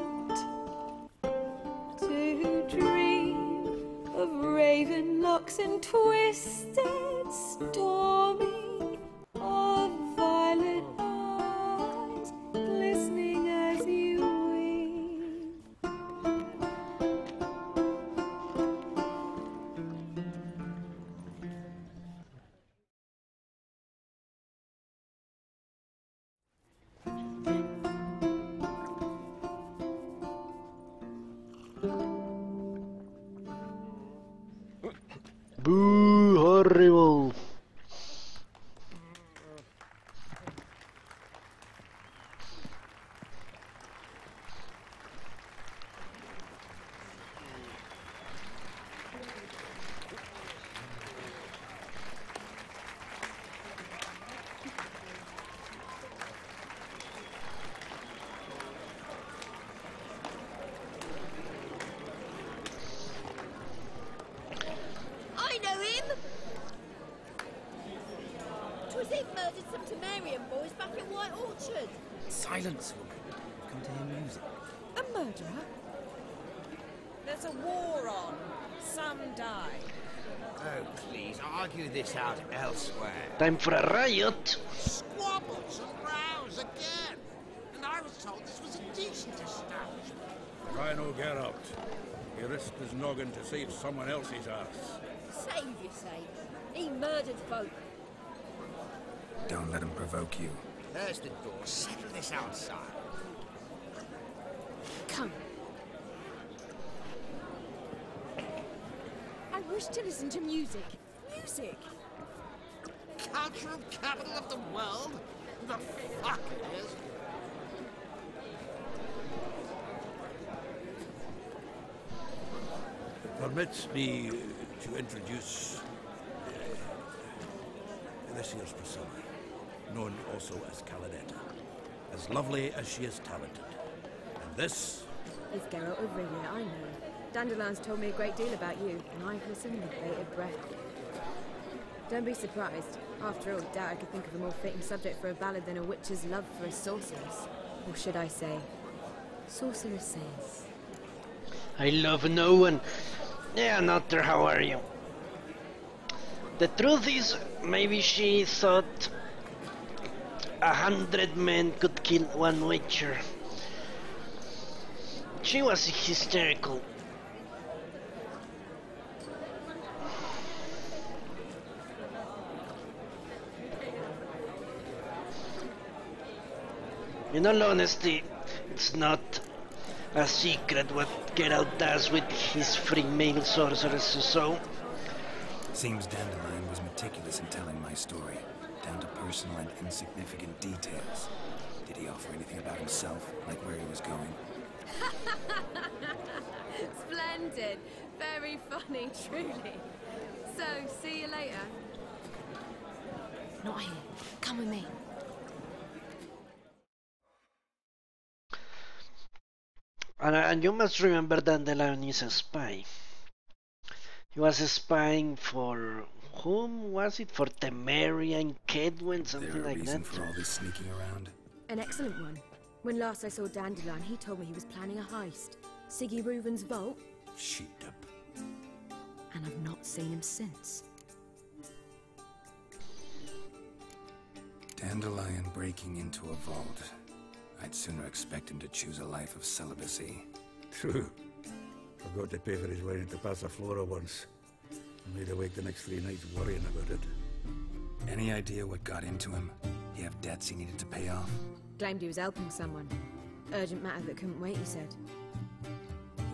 To dream of raven locks and twisted, stormy, of violet eyes glistening as you weep. Boo, horrible. I know him! 'Twas him murdered some Temerian boys back at White Orchard. Silence, woman. Come to hear music. A murderer? There's a war on. Some die. Oh, please, argue this out elsewhere. Time for a riot. Squabbles and rows again. And I was told this was a decent establishment. Try no get out. He risked his noggin to save someone else's ass. Save you say. He murdered folk. Don't let him provoke you. There's the door. Settle this outside. Come. I wish to listen to music. Music! Cultural capital of the world? The fuck it is. Permits me to introduce this here's Priscilla, known also as Caladetta. As lovely as she is talented. And this is Geralt of Rivia, I know. Dandelion's told me a great deal about you, and I've listened with bated breath. Don't be surprised. After all, doubt I could think of a more fitting subject for a ballad than a witch's love for a sorceress. Or should I say, sorceresses. I love no one. Yeah, Nutter, how are you? The truth is, maybe she thought 100 men could kill one witcher. She was hysterical. In all honesty, it's not a secret what Geralt does with his free male sorceresses, so... Seems Dandelion was meticulous in telling my story, down to personal and insignificant details. Did he offer anything about himself, like where he was going? Splendid. Very funny, truly. So, see you later. Not here. Come with me. And you must remember Dandelion is a spy. He was spying for... whom was it? For Temeria and Kedwen, something like that? For all this sneaking around? An excellent one. When last I saw Dandelion, he told me he was planning a heist. Siggy Reuven's vault. Sheep-up. And I've not seen him since. Dandelion breaking into a vault. I'd sooner expect him to choose a life of celibacy. True. Forgot to pay for his wedding to Passiflora once. I made awake the next 3 nights worrying about it. Any idea what got into him? He have debts he needed to pay off? Claimed he was helping someone. Urgent matter that couldn't wait, he said.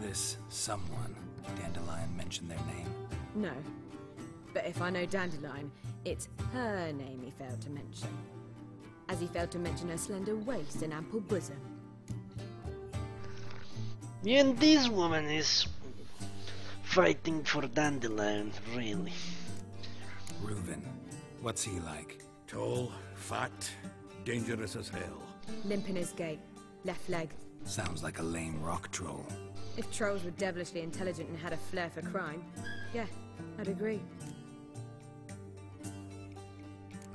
This someone, Dandelion mentioned their name? No. But if I know Dandelion, it's her name he failed to mention. As he failed to mention her slender waist and ample bosom. And this woman is fighting for Dandelion, really. Reuven, what's he like? Tall, fat, dangerous as hell. Limp in his gait, left leg. Sounds like a lame rock troll. If trolls were devilishly intelligent and had a flair for crime, yeah, I'd agree.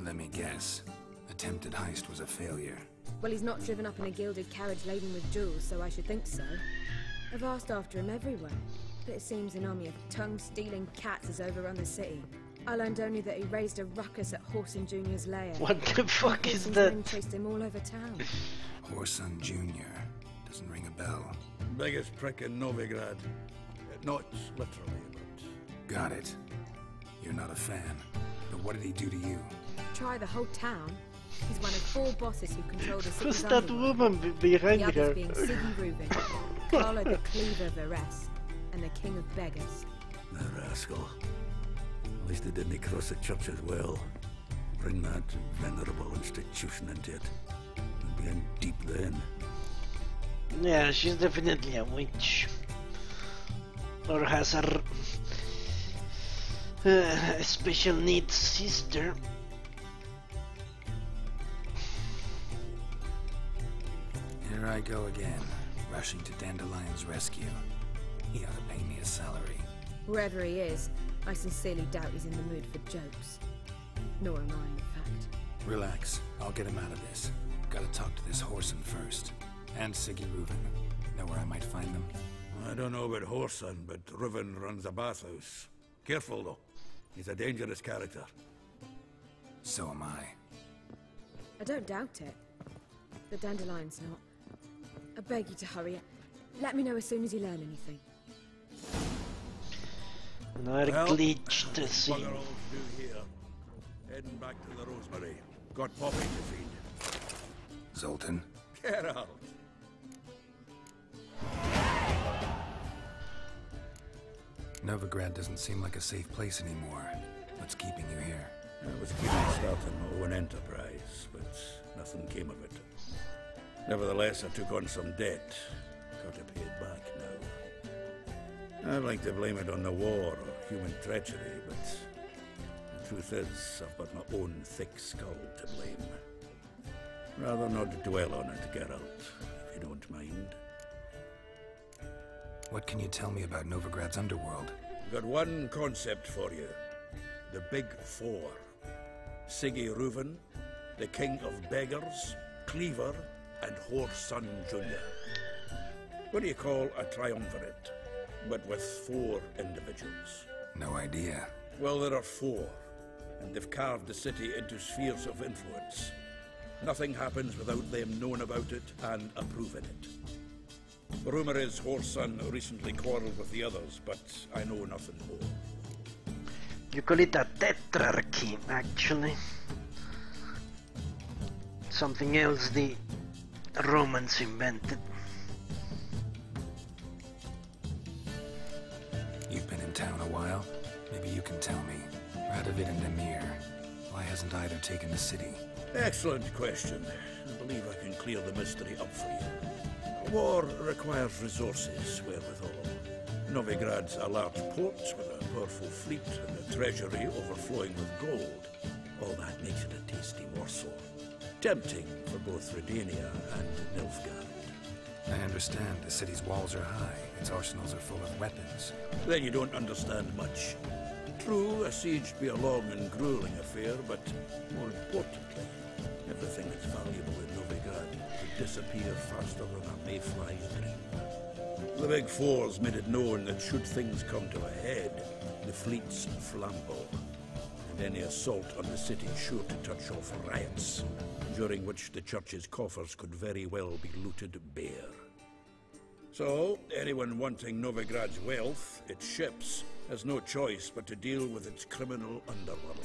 Let me guess. Attempted heist was a failure. Well, he's not driven up in a gilded carriage laden with jewels, so I should think so. I've asked after him everywhere, but it seems an army of tongue-stealing cats has overrun the city. I learned only that he raised a ruckus at Whoreson Jr.'s lair. What the fuck is Whoreson's that? men chased him all over town. Whoreson Jr. Doesn't ring a bell. Biggest prick in Novigrad. Not literally, but... Got it. You're not a fan. But what did he do to you? Try the whole town. He's one of 4 bosses who control the city's Who's that woman behind the her? others being Siggy Reuven, Carlo the Cleaver of Varese, and the King of Beggars. The rascal. At least they didn't cross the church as well. Bring that venerable institution into it. We'd be in deep then. Yeah, she's definitely a witch. Or has a special needs sister. Here I go again, rushing to Dandelion's rescue. He ought to pay me a salary. Wherever he is, I sincerely doubt he's in the mood for jokes. Nor am I, in fact. Relax, I'll get him out of this. Gotta talk to this Whoreson first. And Siggy Reuven. Know where I might find them? I don't know about Whoreson, but Reuven runs a bathhouse. Careful, though. He's a dangerous character. So am I. I don't doubt it. But Dandelion's not. I beg you to hurry. Let me know as soon as you learn anything. Another glitch to see. Bugger all to do here. Heading back to the Rosemary. Got Poppy to feed. Zoltan? Get out. Novigrad doesn't seem like a safe place anymore. What's keeping you here? I was keen on starting my own enterprise, but nothing came of it. Nevertheless, I took on some debt. Got to pay it back I'd like to blame it on the war or human treachery, but the truth is, I've got my own thick skull to blame. Rather not dwell on it, Geralt, if you don't mind. What can you tell me about Novigrad's underworld? I've got one concept for you. The Big Four. Siggy Reuven, the King of Beggars, Cleaver, and Whoreson Jr. What do you call a triumvirate, but with 4 individuals? No idea. Well, there are 4, and they've carved the city into spheres of influence. Nothing happens without them knowing about it and approving it. The rumor is Whoreson recently quarreled with the others, but I know nothing more. You call it a tetrarchy, actually. Something else the Romans invented. You've been in town a while. Maybe you can tell me. Radovid and Emir. Why hasn't either taken the city? Excellent question. I believe I can clear the mystery up for you. War requires resources wherewithal. Novigrad's a large port with a powerful fleet and a treasury overflowing with gold. All that makes it a tasty morsel. Tempting for both Redania and Nilfgaard. I understand. The city's walls are high. Its arsenals are full of weapons. Then you don't understand much. True, a siege be a long and grueling affair, but more importantly, everything that's valuable in Novigrad would disappear faster than a mayfly's dream. The Big Four's made it known that should things come to a head, the fleet's flambeau, and any assault on the city sure to touch off riots, during which the church's coffers could very well be looted bare. So, anyone wanting Novigrad's wealth, its ships, has no choice but to deal with its criminal underworld.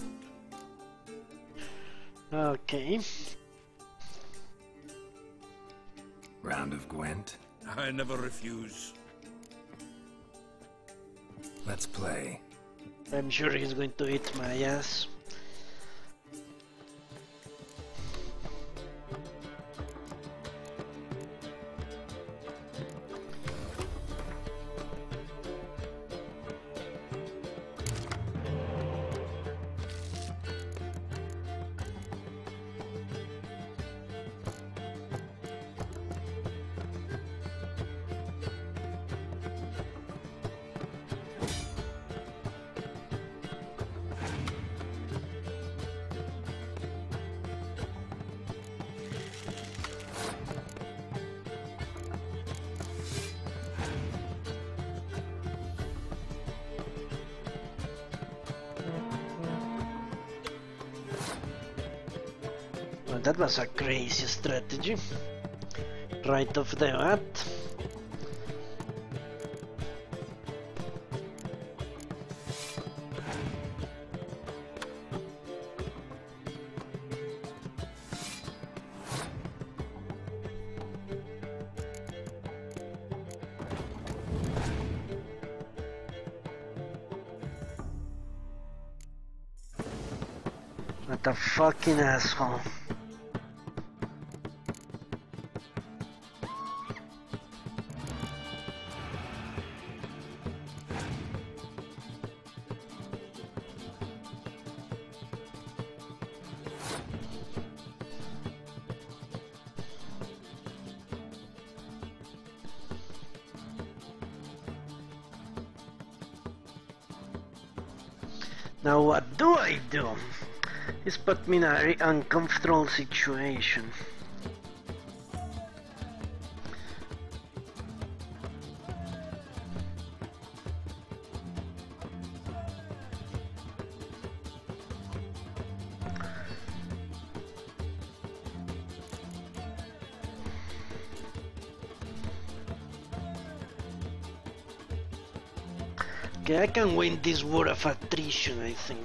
Okay. Round of Gwent? I never refuse. Let's play. I'm sure he's going to eat my ass. Well, that was a crazy strategy. Right off the bat. What a fucking asshole. Now what do I do? This put me in a very uncomfortable situation. Okay, I can win this war of attrition, I think.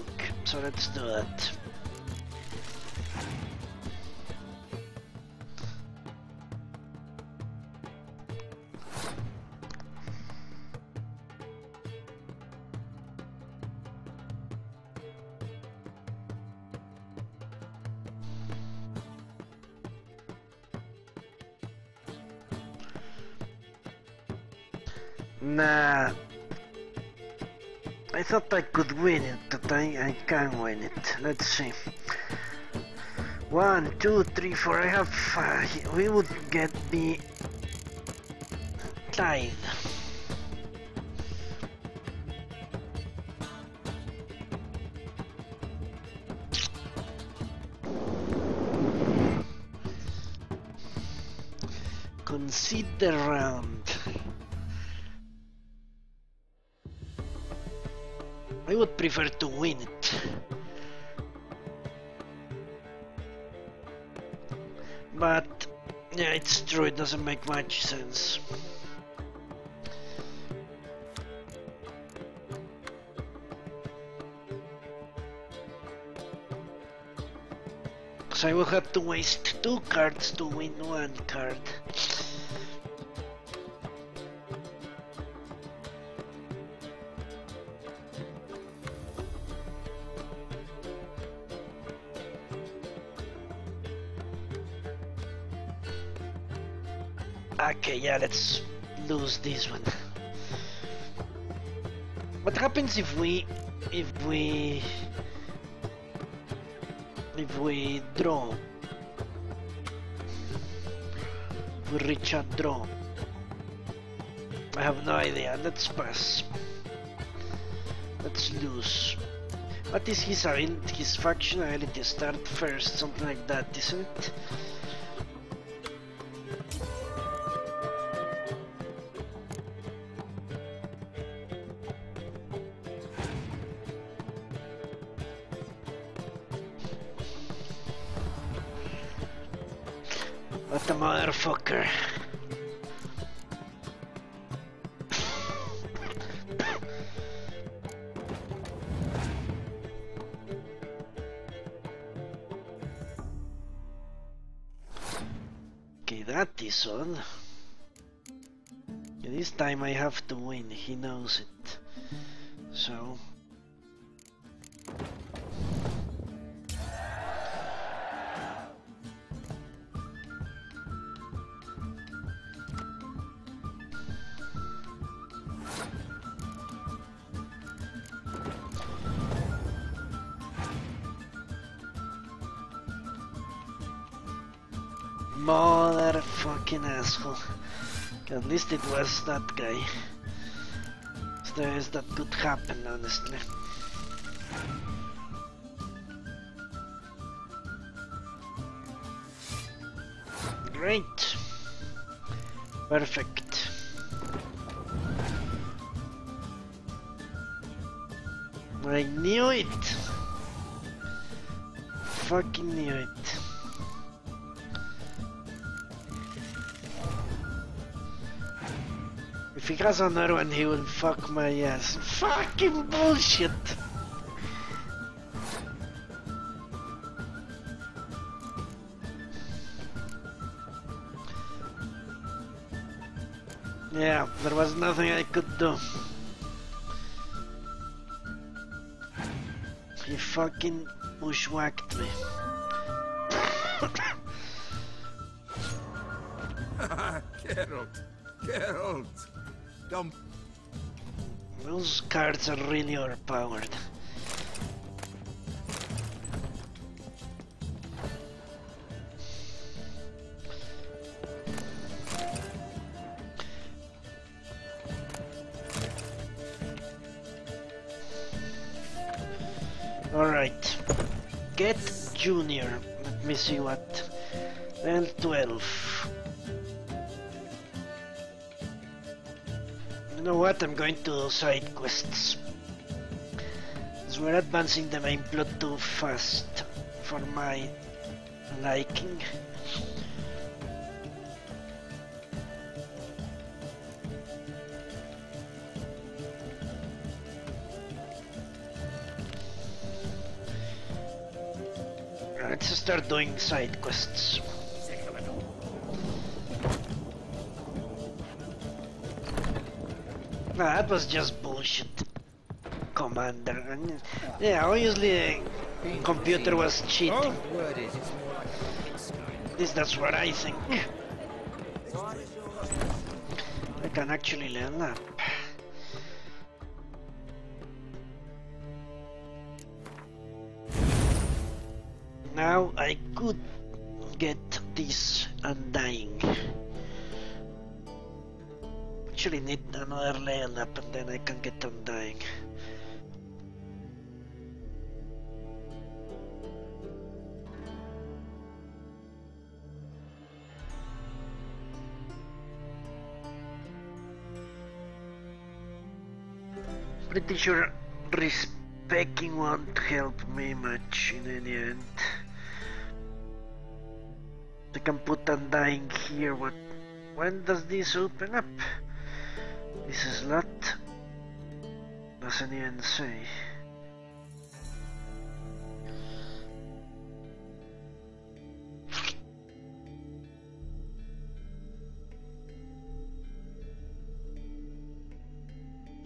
So let's do that. Nah, I thought I could win it, but I can win it. Let's see. 1, 2, 3, 4. I have 5. We would get me tied. Concede the round. I would prefer to win it. But yeah, it's true, it doesn't make much sense. So I will have to waste 2 cards to win 1 card. Okay, yeah, let's lose this one. What happens if we draw? We reach a draw. I have no idea. Let's pass. Let's lose. What is his faction ability? Start first, something like that, isn't it? What a motherfucker. Okay, that is all. This time I have to win, he knows it. So... Motherfucking asshole. At least it was that guy. That could happen, honestly. Great. Perfect. I knew it. Fucking knew it. If he has another one, he will fuck my ass. Fucking bullshit! Yeah, there was nothing I could do. He fucking bushwhacked me. Geralt! Don't... Those cards are really overpowered. Alright. Get Junior. Let me see what. Well, 12. You know what? I'm going to do side quests. As we're advancing the main plot too fast for my liking. Let's start doing side quests. Nah, that was just bullshit, Commander. Yeah, obviously the computer was cheating. At least that's what I think. I can actually learn that. Now I could get this undying. Actually need another level up and then I can get undying. Pretty sure respecking won't help me much in any end. I can put undying here. When does this open up? This slot doesn't even say.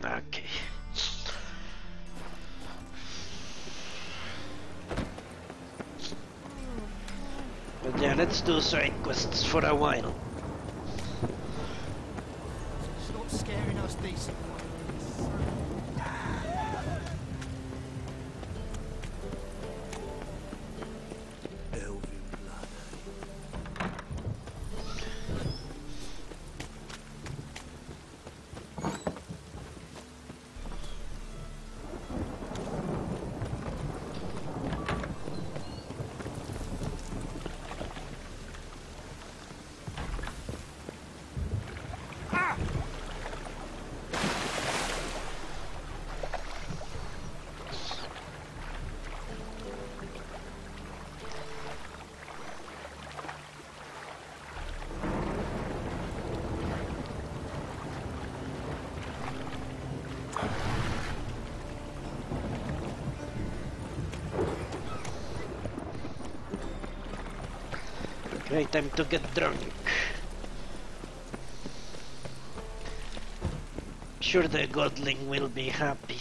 Okay. But yeah, let's do side quests for a while. Stop scaring us decent. Great time to get drunk. Sure the godling will be happy.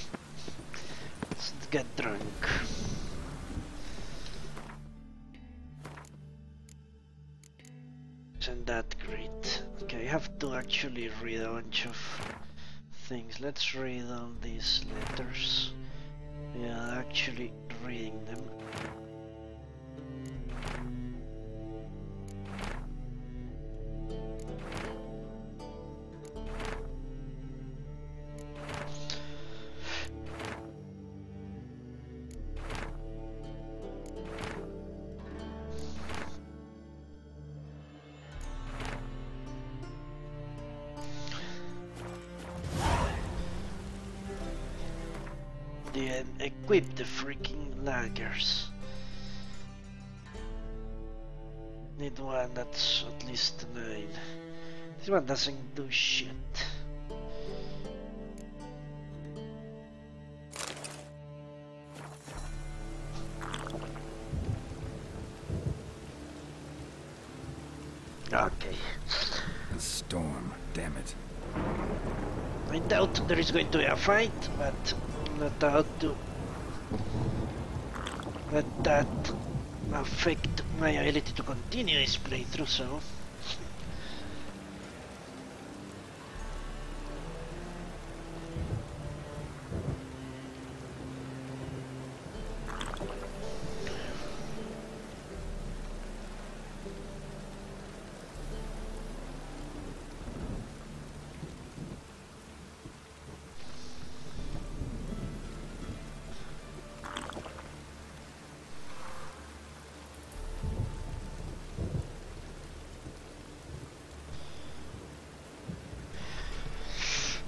Let's get drunk. Isn't that great? Okay, I have to actually read a bunch of things. Let's read all these letters. Yeah, actually reading them. Equip the freaking laggers. Need one that's at least 9. This one doesn't do shit. Okay. A storm, damn it. I doubt there is going to be a fight, but not out to let that affect my ability to continue this playthrough, so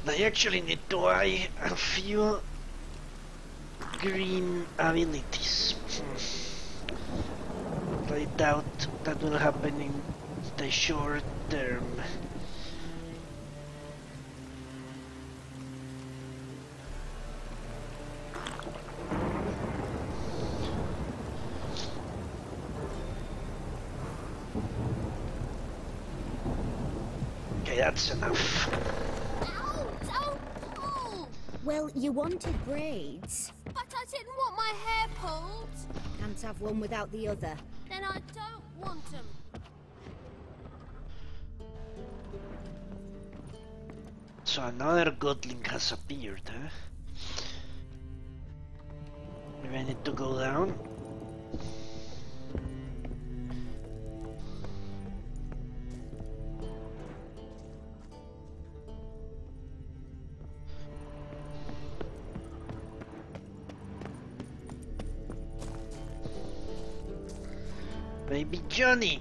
I actually need to buy a few green abilities. I doubt that will happen in the short term. Okay, that's enough. Well, you wanted braids. But I didn't want my hair pulled. Can't have one without the other. Then I don't want them. So another godling has appeared, huh? Maybe I need to go down. Maybe Johnny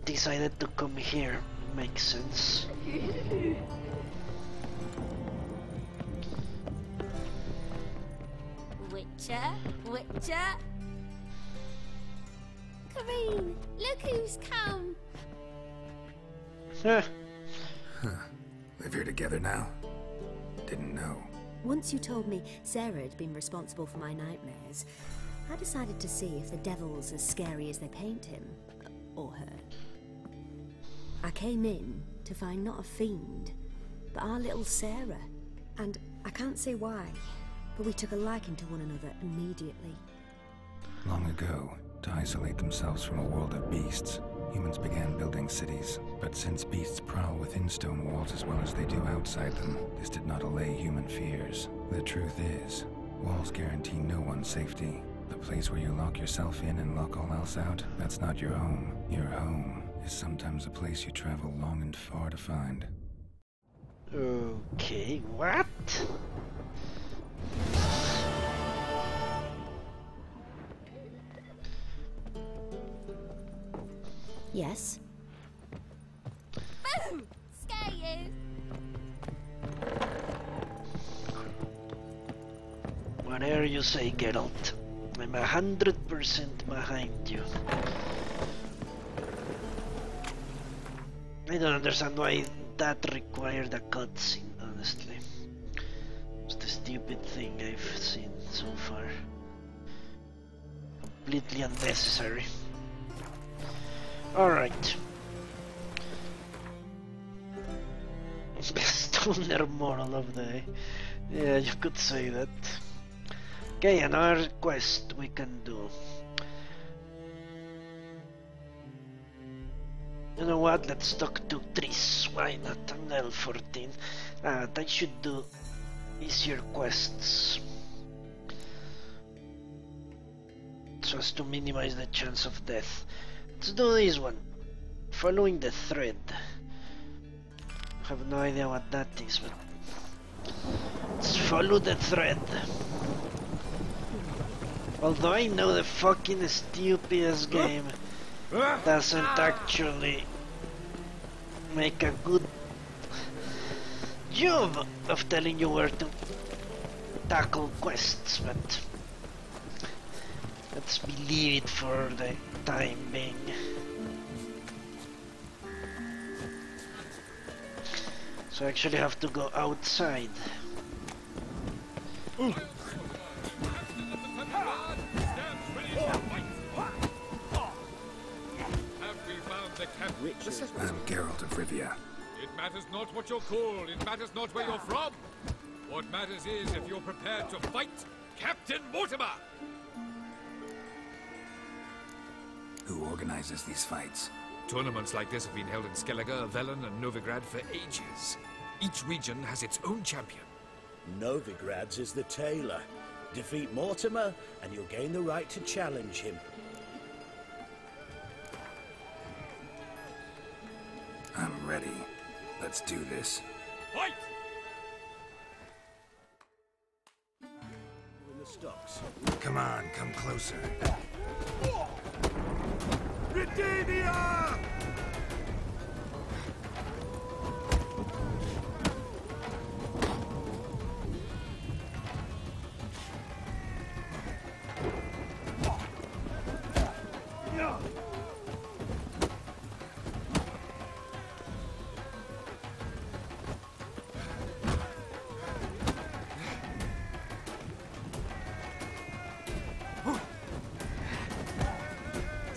decided to come here. Makes sense. Witcher. Kareen, look who's come. Huh. Live here together now? Didn't know. Once you told me Sarah had been responsible for my nightmares, I decided to see if the devil's as scary as they paint him. Or her. I came in to find not a fiend, but our little Sarah. And I can't say why, but we took a liking to one another immediately. Long ago, to isolate themselves from a world of beasts, humans began building cities. But since beasts prowl within stone walls as well as they do outside them, this did not allay human fears. The truth is, walls guarantee no one's safety. The place where you lock yourself in and lock all else out, that's not your home. Your home is sometimes a place you travel long and far to find. Okay, what? Yes? Boom! Scare you! Whatever you say, Geralt. I'm 100% behind you. I don't understand why that required a cutscene, honestly. It's the stupid thing I've seen so far. Completely unnecessary. Alright. Stoner moral of the day. Yeah, you could say that. Okay, another quest we can do. You know what, let's talk to Tris. Why not? I'm level 14. I should do easier quests, so as to minimize the chance of death. Let's do this one. Following the thread. I have no idea what that is, but let's follow the thread. Although I know the fucking stupidest game doesn't actually make a good job of telling you where to tackle quests, but let's believe it for the time being. So I actually have to go outside. I'm Geralt of Rivia. It matters not what you're called, it matters not where you're from. What matters is if you're prepared to fight Captain Mortimer! Who organizes these fights? Tournaments like this have been held in Skellige, Velen, and Novigrad for ages. Each region has its own champion. Novigrad's is the tailor. Defeat Mortimer, and you'll gain the right to challenge him. I'm ready. Let's do this. Fight! In the stocks. Come on, come closer. Redemia!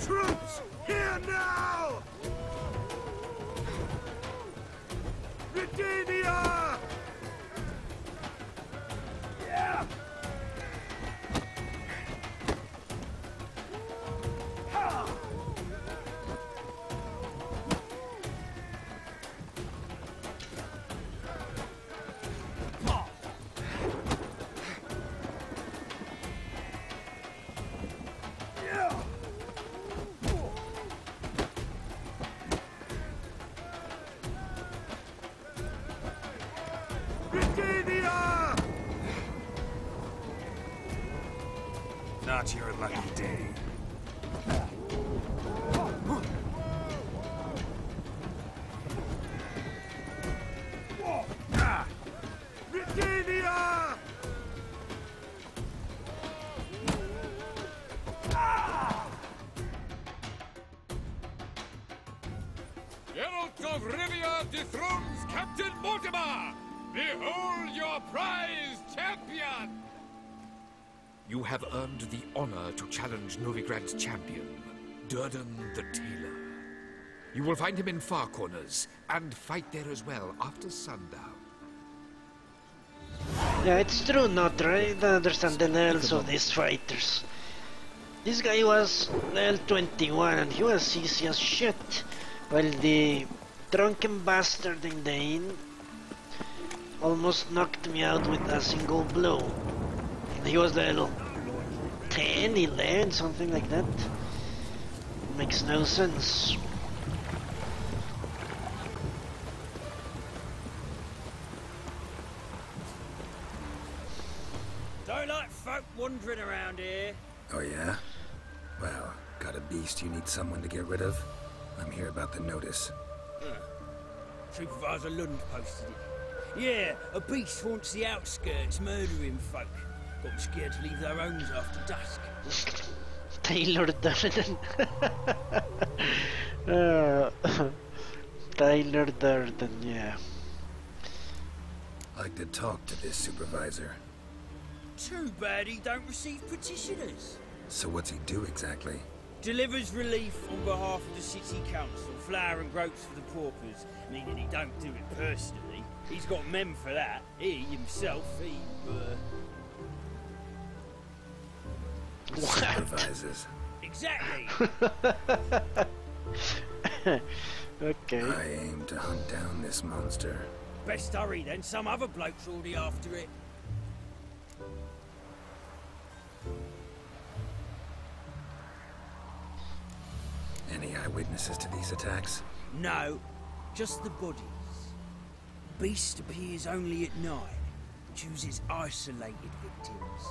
Troops, here now! Redemia! Yeah! Not your lucky day. Captain Mortimer! Behold your prize champion! You have earned the honor to challenge Novigrad's champion, Durden the Tailor. You will find him in Far Corners, and fight there as well after sundown. Yeah, it's true, not right? I understand the levels of these fighters. This guy was level 21 and he was easy as shit, while the drunken bastard in the inn almost knocked me out with a single blow. And he was level 10, 11, something like that. Makes no sense. Don't like folk wandering around here. Oh yeah? Well, got a beast you need someone to get rid of? I'm here about the notice. Supervisor Lund posted it. Yeah, a beast haunts the outskirts, murdering folk. Got them scared to leave their homes after dusk. Taylor Durden. Tyler Durden, yeah. I'd like to talk to this supervisor. Too bad he don't receive petitioners. So what's he do exactly? Delivers relief on behalf of the city council, flour and groats for the paupers, meaning he don't do it personally. He's got men for that. He himself, Supervises. Exactly. Okay. I aim to hunt down this monster. Best hurry then, some other bloke's already after it. Any eyewitnesses to these attacks? No, just the bodies. Beast appears only at night. Chooses isolated victims.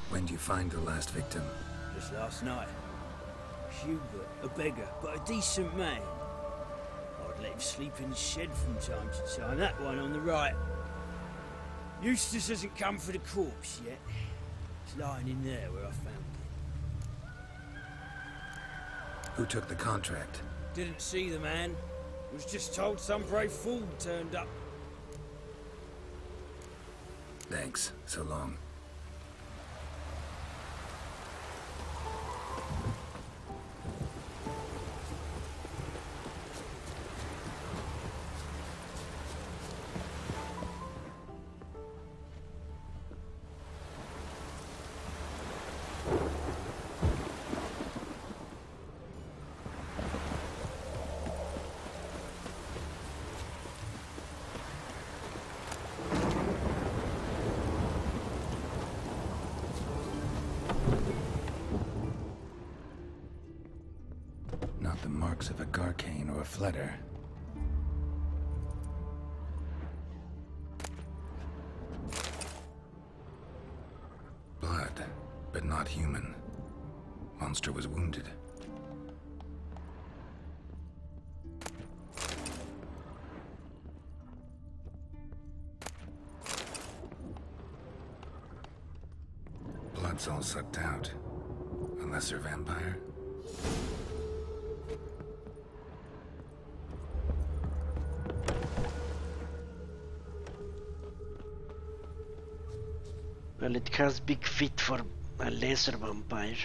When do you find the last victim? Just last night. Hubert, a beggar, but a decent man. I'd let him sleep in his shed from time to time. That one on the right. Eustace hasn't come for the corpse yet. It's lying in there where I found it. Who took the contract? Didn't see the man. Was just told some brave fool turned up. Thanks. So long. Not the marks of a Garcane or a Fletter. Blood, but not human. Monster was wounded. Blood's all sucked out. A lesser vampire? Well, it has big feet for a lesser vampire.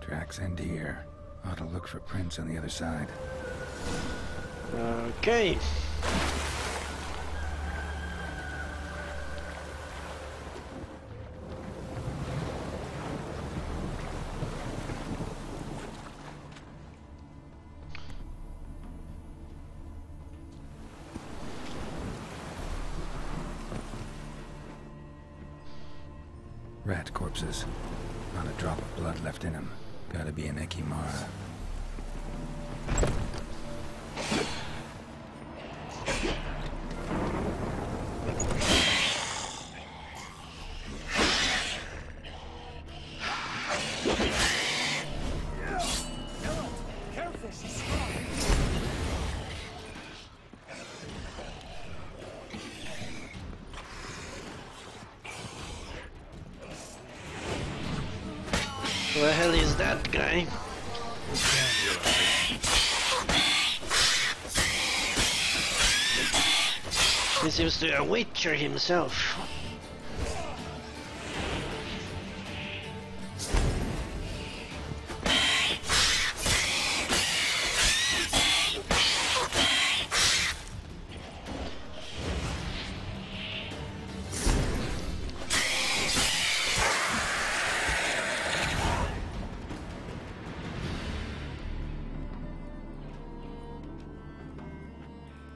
Tracks end here. Ought to look for prints on the other side. Okay. Rat corpses. Not a drop of blood left in them. Gotta be an Ekimara. Who the hell is that guy? He seems to be a witcher himself.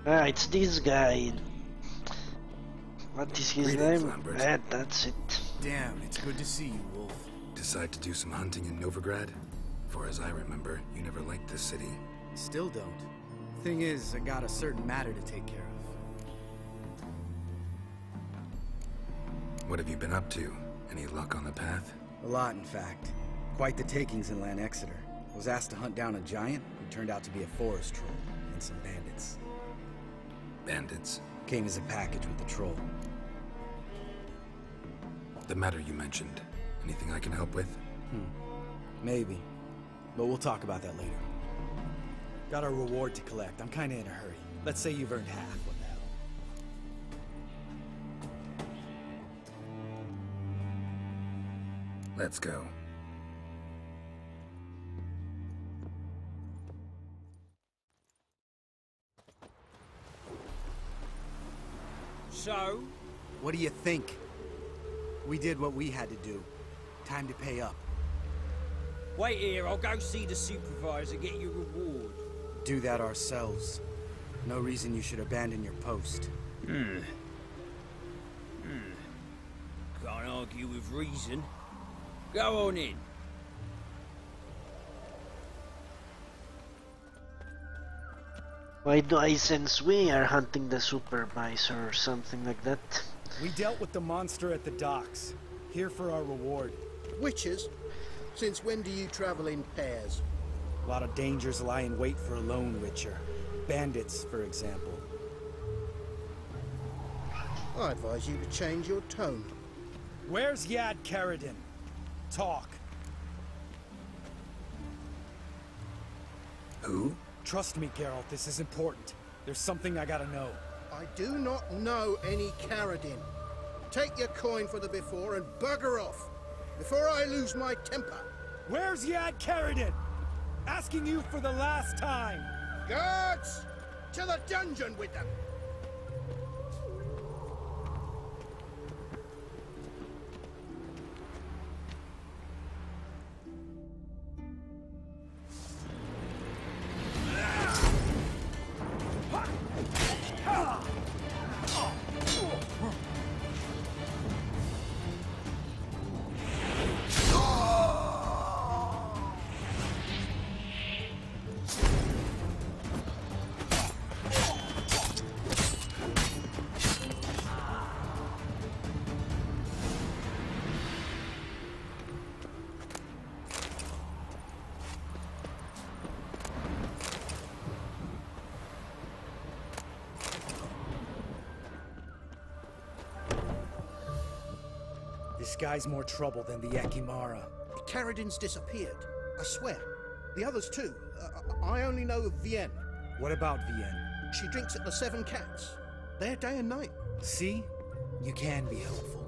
Ah, it's this guy. What is his name? That's it. Damn, it's good to see you, Wolf. Decide to do some hunting in Novigrad? For as I remember, you never liked this city. Still don't. Thing is, I got a certain matter to take care of. What have you been up to? Any luck on the path? A lot, in fact. Quite the takings in Lan Exeter. Was asked to hunt down a giant who turned out to be a forest troll and some bandits. Bandits? Came as a package with the troll. The matter you mentioned. Anything I can help with? Maybe. But we'll talk about that later. Got a reward to collect. I'm kinda in a hurry. Let's say you've earned half. What the hell? Let's go. So? What do you think? We did what we had to do. Time to pay up. Wait here, I'll go see the supervisor, get your reward. Do that ourselves. No reason you should abandon your post. Can't argue with reason. Go on in. Why do I sense we are hunting the supervisor or something like that? We dealt with the monster at the docks. Here for our reward. Witches? Since when do you travel in pairs? A lot of dangers lie in wait for a lone witcher. Bandits, for example. I advise you to change your tone. Where's Yad Karadin? Talk. Who? Trust me, Geralt, this is important. There's something I gotta know. I do not know any Karadin. Take your coin for the before and bugger off, before I lose my temper. Where's Yad Karadin? Asking you for the last time. Guards! To the dungeon with them! This guy's more trouble than the Ekimara. Karadin's disappeared, I swear. The others too. I only know of Vienne. What about Vienne? She drinks at the Seven Cats. There day and night. See? You can be helpful.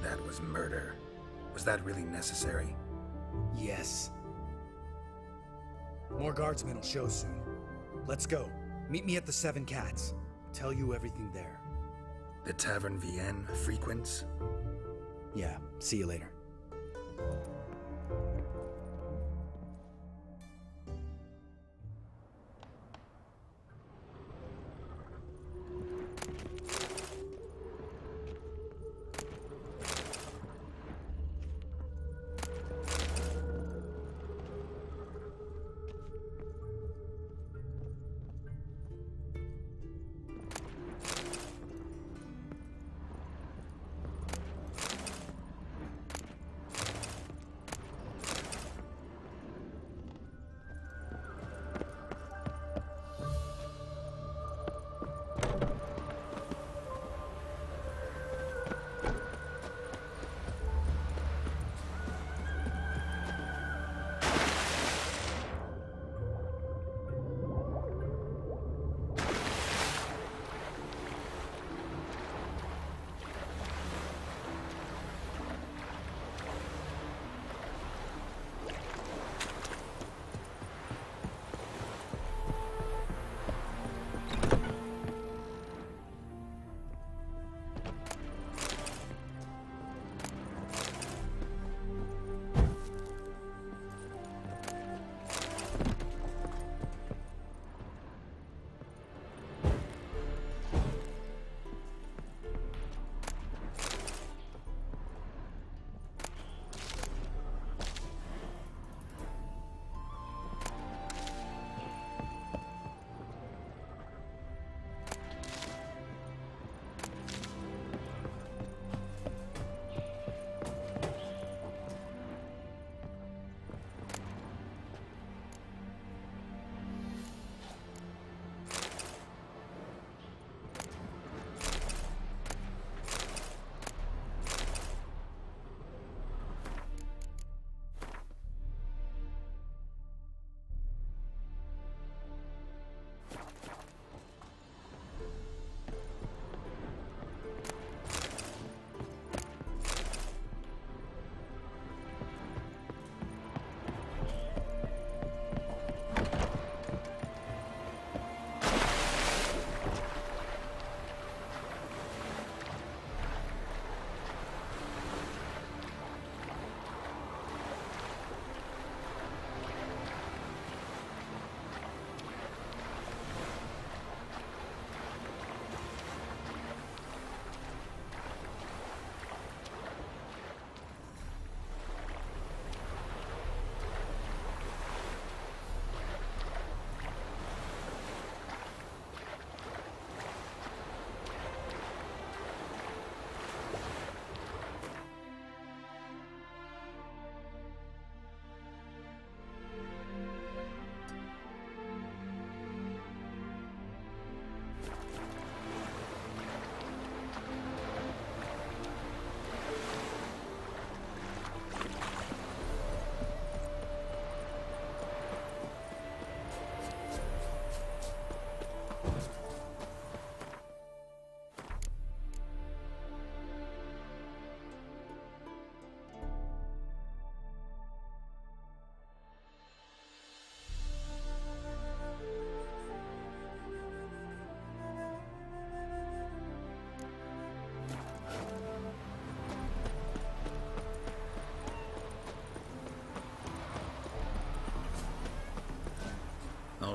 That was murder. Was that really necessary? Yes. More guardsmen will show soon. Let's go. Meet me at the Seven Cats. Tell you everything there. The Tavern Vienne frequents? Yeah, see you later.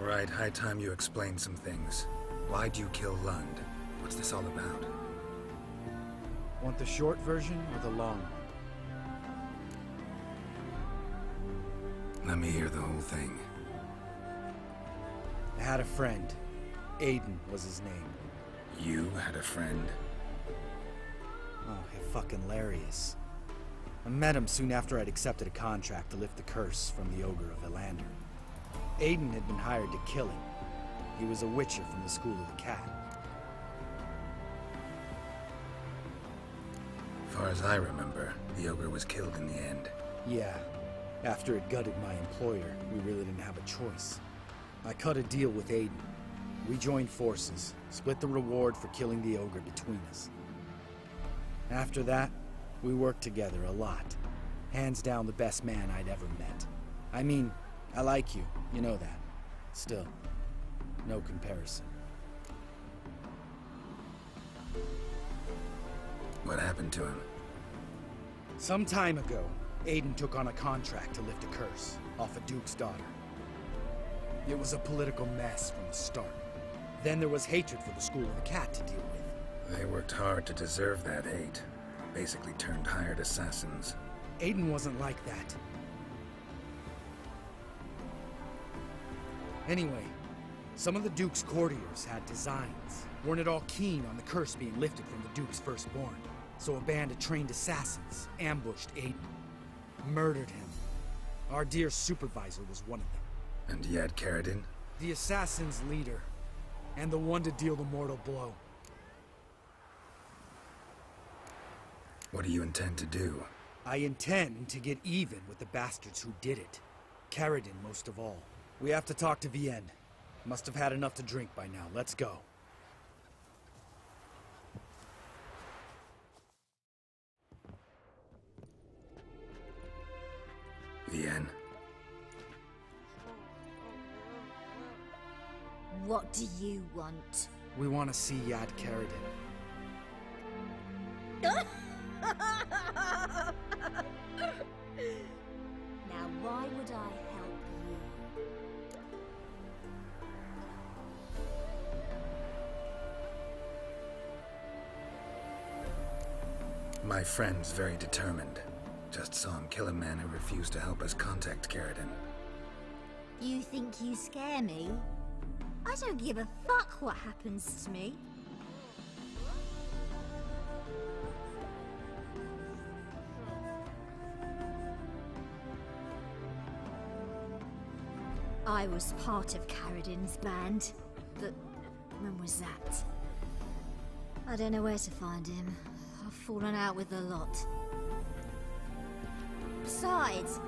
right, high time you explain some things. Why'd you kill Lund? What's this all about? Want the short version or the long one? Let me hear the whole thing. I had a friend. Aiden was his name. You had a friend? Oh, fucking hilarious. I met him soon after I'd accepted a contract to lift the curse from the Ogre of Elander. Aiden had been hired to kill him. He was a witcher from the School of the Cat. As far as I remember, the Ogre was killed in the end. Yeah. After it gutted my employer, we really didn't have a choice. I cut a deal with Aiden. We joined forces, split the reward for killing the Ogre between us. After that, we worked together a lot. Hands down the best man I'd ever met. I mean, I like you, you know that. Still, no comparison. What happened to him? Some time ago, Aiden took on a contract to lift a curse off a duke's daughter. It was a political mess from the start. Then there was hatred for the School of the Cat to deal with. They worked hard to deserve that hate. Basically turned hired assassins. Aiden wasn't like that. Anyway, some of the Duke's courtiers had designs. Weren't at all keen on the curse being lifted from the Duke's firstborn. So a band of trained assassins ambushed Aiden. Murdered him. Our dear supervisor was one of them. And you had Caradin? The assassin's leader. And the one to deal the mortal blow. What do you intend to do? I intend to get even with the bastards who did it. Caradin most of all. We have to talk to Vienne. Must have had enough to drink by now. Let's go. Vienne. What do you want? We want to see Yad Caradin. Now, why would I help you? My friend's very determined. Just saw him kill a man who refused to help us contact Caradin. You think you scare me? I don't give a fuck what happens to me. I was part of Caradin's band, but when was that? I don't know where to find him. I've fallen out with a lot. Besides,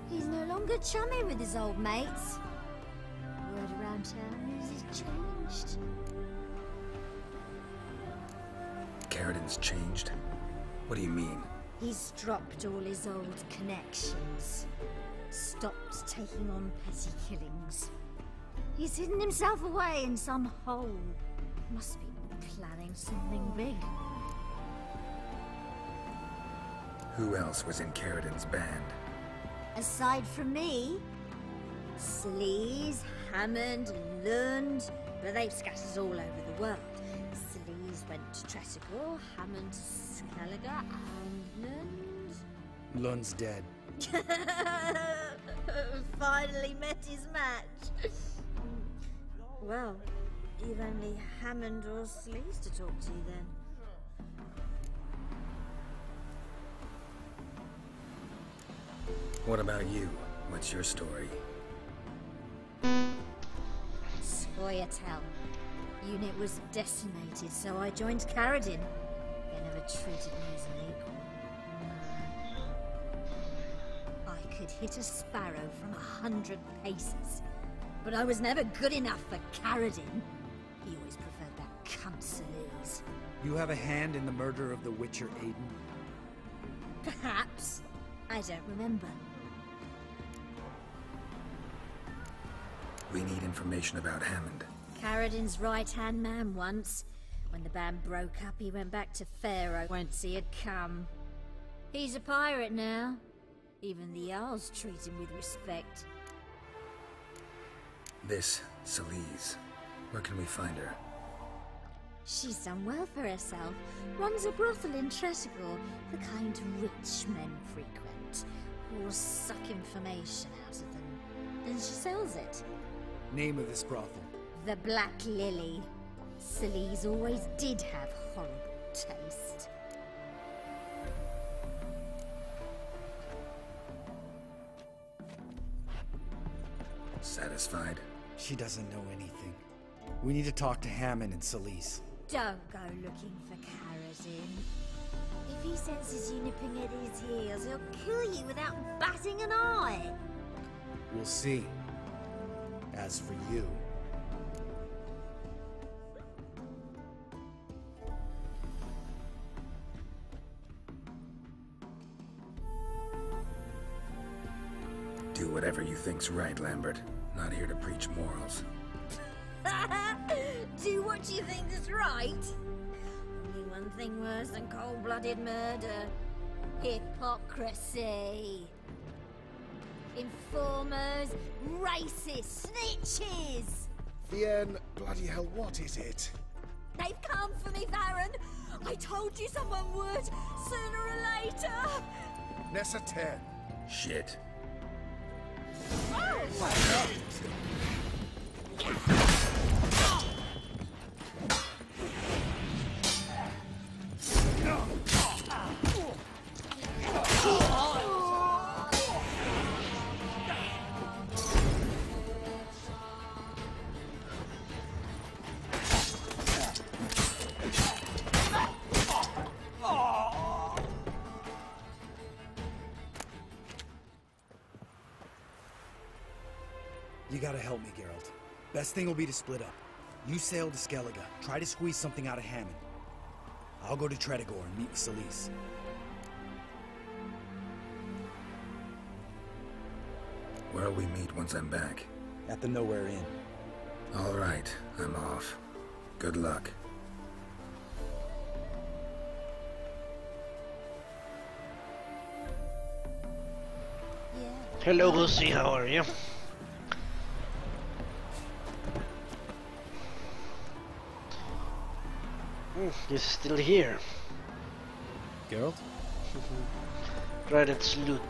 he's no longer chummy with his old mates. Word around town is he's changed. Caradin's changed? What do you mean? He's dropped all his old connections. Stopped taking on petty killings. He's hidden himself away in some hole. Must be planning something big. Who else was in Caradin's band? Aside from me, Sleaze, Hammond, Lund, but they've scattered all over the world. Sleaze went to Tresigor, Hammond to Skellige, and Lund... Lund's dead. Finally met his match. Well, you've only Hammond or Sleaze to talk to then. What about you? What's your story? Scoia'tael. Unit was decimated, so I joined Caradin. They never treated me as an equal. I could hit a sparrow from 100 paces, but I was never good enough for Caradin. He always preferred that cunt Sleaze. You have a hand in the murder of the Witcher Aiden? Perhaps. I don't remember. We need information about Hammond. Caradin's right-hand man once. When the band broke up, he went back to Pharaoh whence he had come. He's a pirate now. Even the Jarls treat him with respect. This, Celise. Where can we find her? She's done well for herself. Runs a brothel in Tresigor, the kind rich men frequent, or suck information out of them. Then she sells it. Name of this brothel? The Black Lily. Celise always did have horrible taste. Satisfied? She doesn't know anything. We need to talk to Hammond and Celise. Don't go looking for Karazin. If he senses you nipping at his heels, he'll kill you without batting an eye. We'll see. As for you... Do whatever you think's right, Lambert. Not here to preach morals. Do what you think is right. Only one thing worse than cold-blooded murder. Hypocrisy. Informers, racists, snitches. Vienne, bloody hell, what is it? They've come for me, Baron. I told you someone would, sooner or later. Nessa 10. Shit. You gotta help me, Geralt. Best thing will be to split up. You sail to Skellige, try to squeeze something out of Hammond. I'll go to Tresigor and meet with Celise. Where'll we meet once I'm back? At the Nowhere Inn. All right, I'm off. Good luck. Hello, Lucy, how are you? He's still here. Geralt? Right at loot.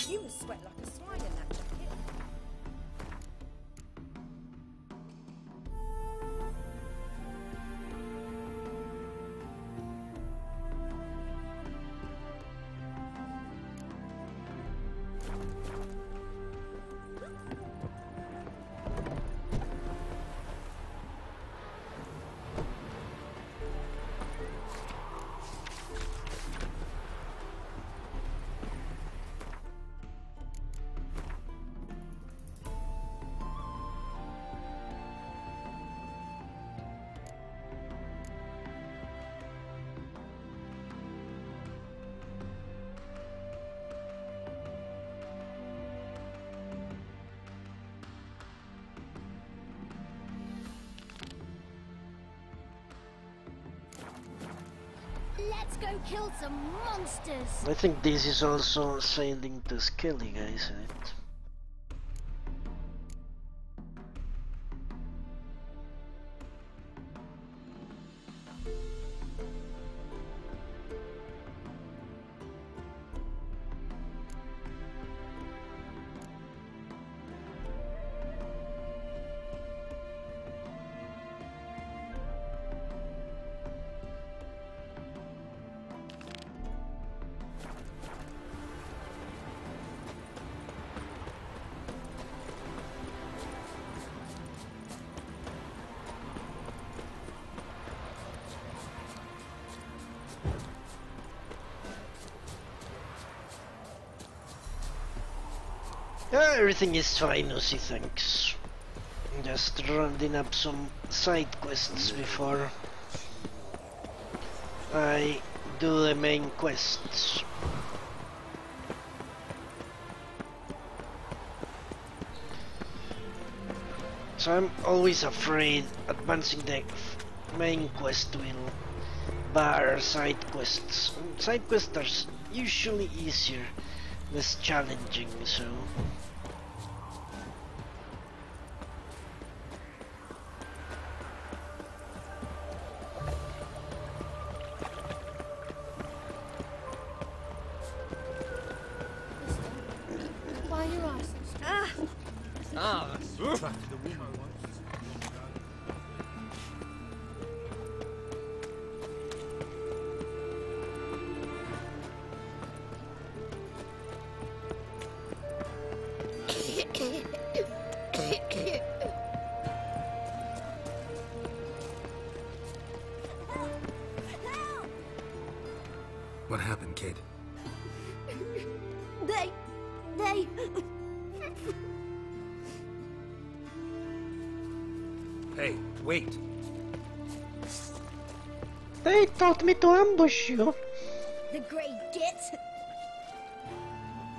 You must sweat like a swine in that jacket. Let's go kill some monsters. I think this is also sailing to Skellige, isn't it? Yeah, everything is fine, Lucy, thanks. Just rounding up some side quests before I do the main quests. So I'm always afraid advancing the main quest will bar side quests. Side quests are usually easier, less challenging, so... Why are your eyes so Trapped the woman once. What happened, kid? They... Hey, wait. They told me to ambush you. The Grey Git.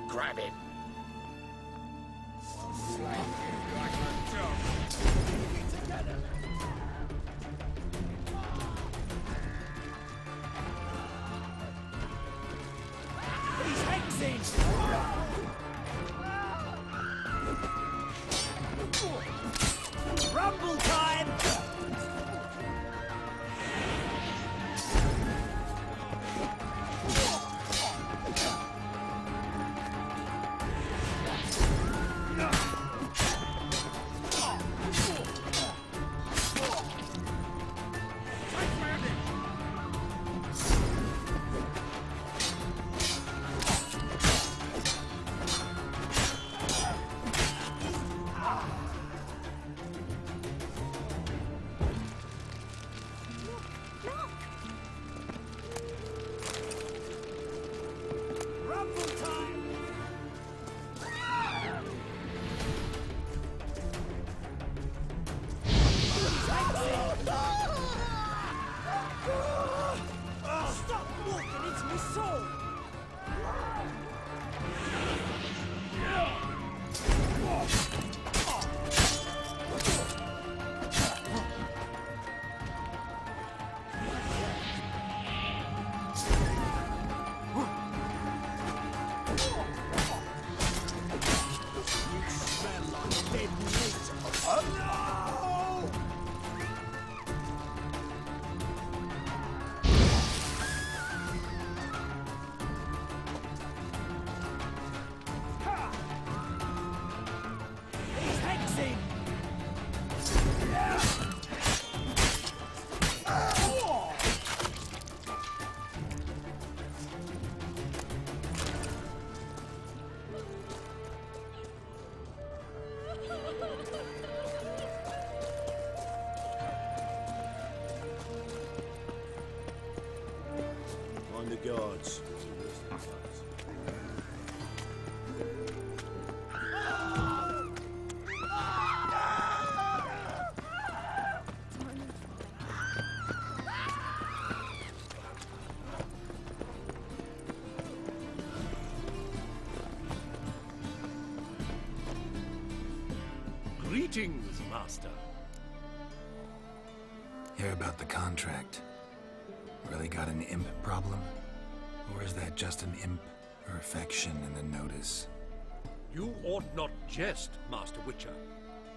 Grab him. He's hexing! Rumble time! Stop walking into my soul! You smell like dead meat. Oh no! He's hexing! On the guards. Greetings, Master. Hear about the contract. Really got an imp problem? Or is that just an imp perfection in the notice? You ought not jest, Master Witcher.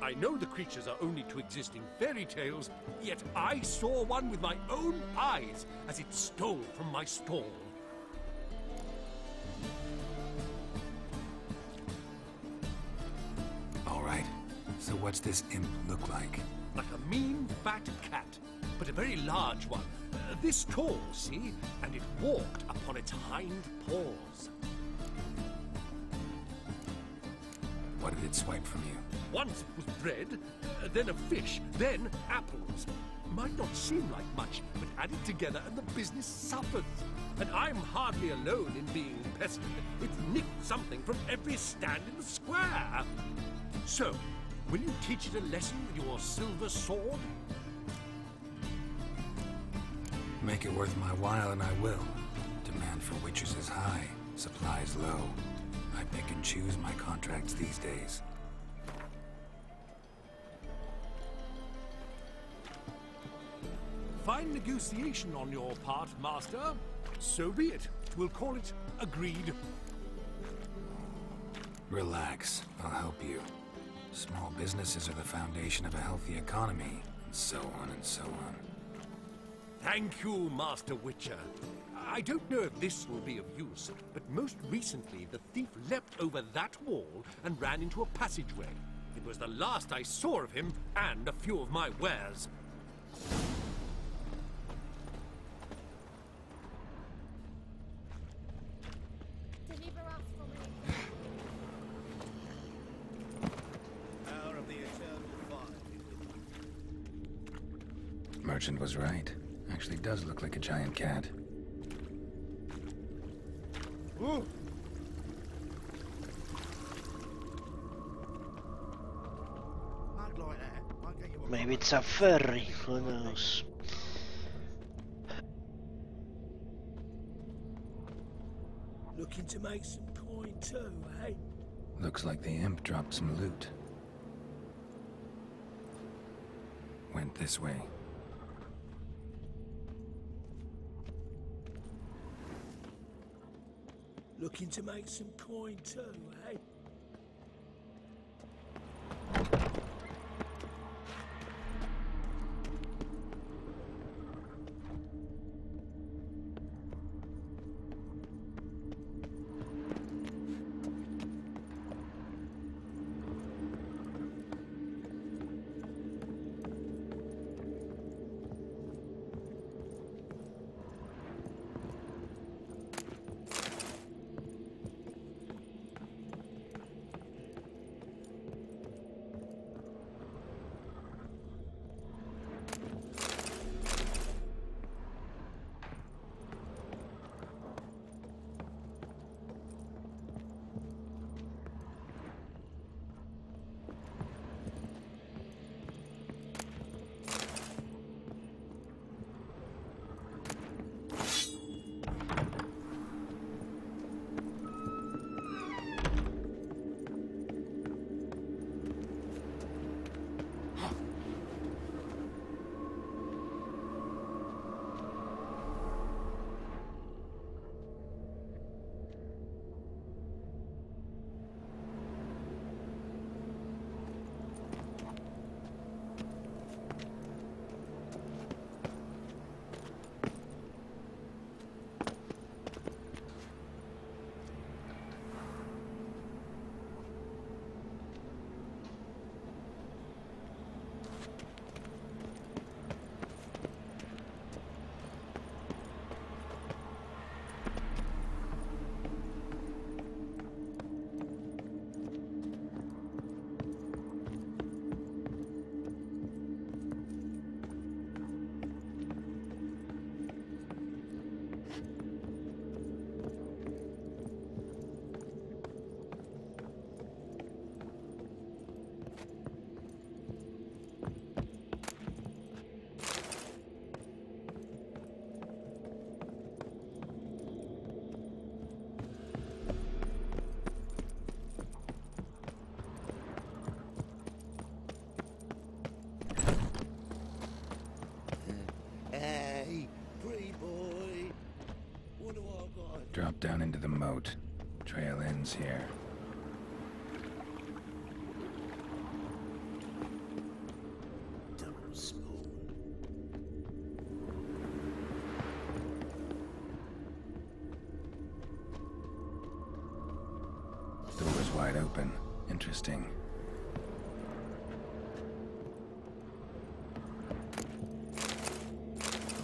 I know the creatures are only to exist in fairy tales, yet I saw one with my own eyes as it stole from my stall. All right. So what's this imp look like? Like a mean, fat cat, but a very large one. This tall, see? And it walked upon its hind paws. What did it swipe from you? Once it was bread, then a fish, then apples. Might not seem like much, but add it together and the business suffers. And I'm hardly alone in being pestered. It's nicked something from every stand in the square. So, will you teach it a lesson with your silver sword? Make it worth my while and I will. Demand for witches is high, supplies low. I pick and choose my contracts these days. fine negotiation on your part, Master. So be it. We'll call it agreed. Relax. I'll help you. Small businesses are the foundation of a healthy economy, and so on and so on. Thank you, Master Witcher. I don't know if this will be of use, but most recently the thief leapt over that wall and ran into a passageway. It was the last I saw of him and a few of my wares. Deliver us from it. Power of the eternal fire. Merchant was right. Actually does look like a giant cat. Ooh. Maybe it's a ferry, who knows? Looking to make some coin too, eh? Looks like the imp dropped some loot. Went this way. Looking to make some coin too, eh? Drop down into the moat. Trail ends here. Double spoon. Door's wide open. Interesting.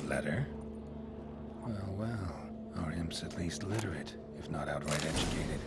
Letter? Well, well. Our imp's at least literate, if not outright educated.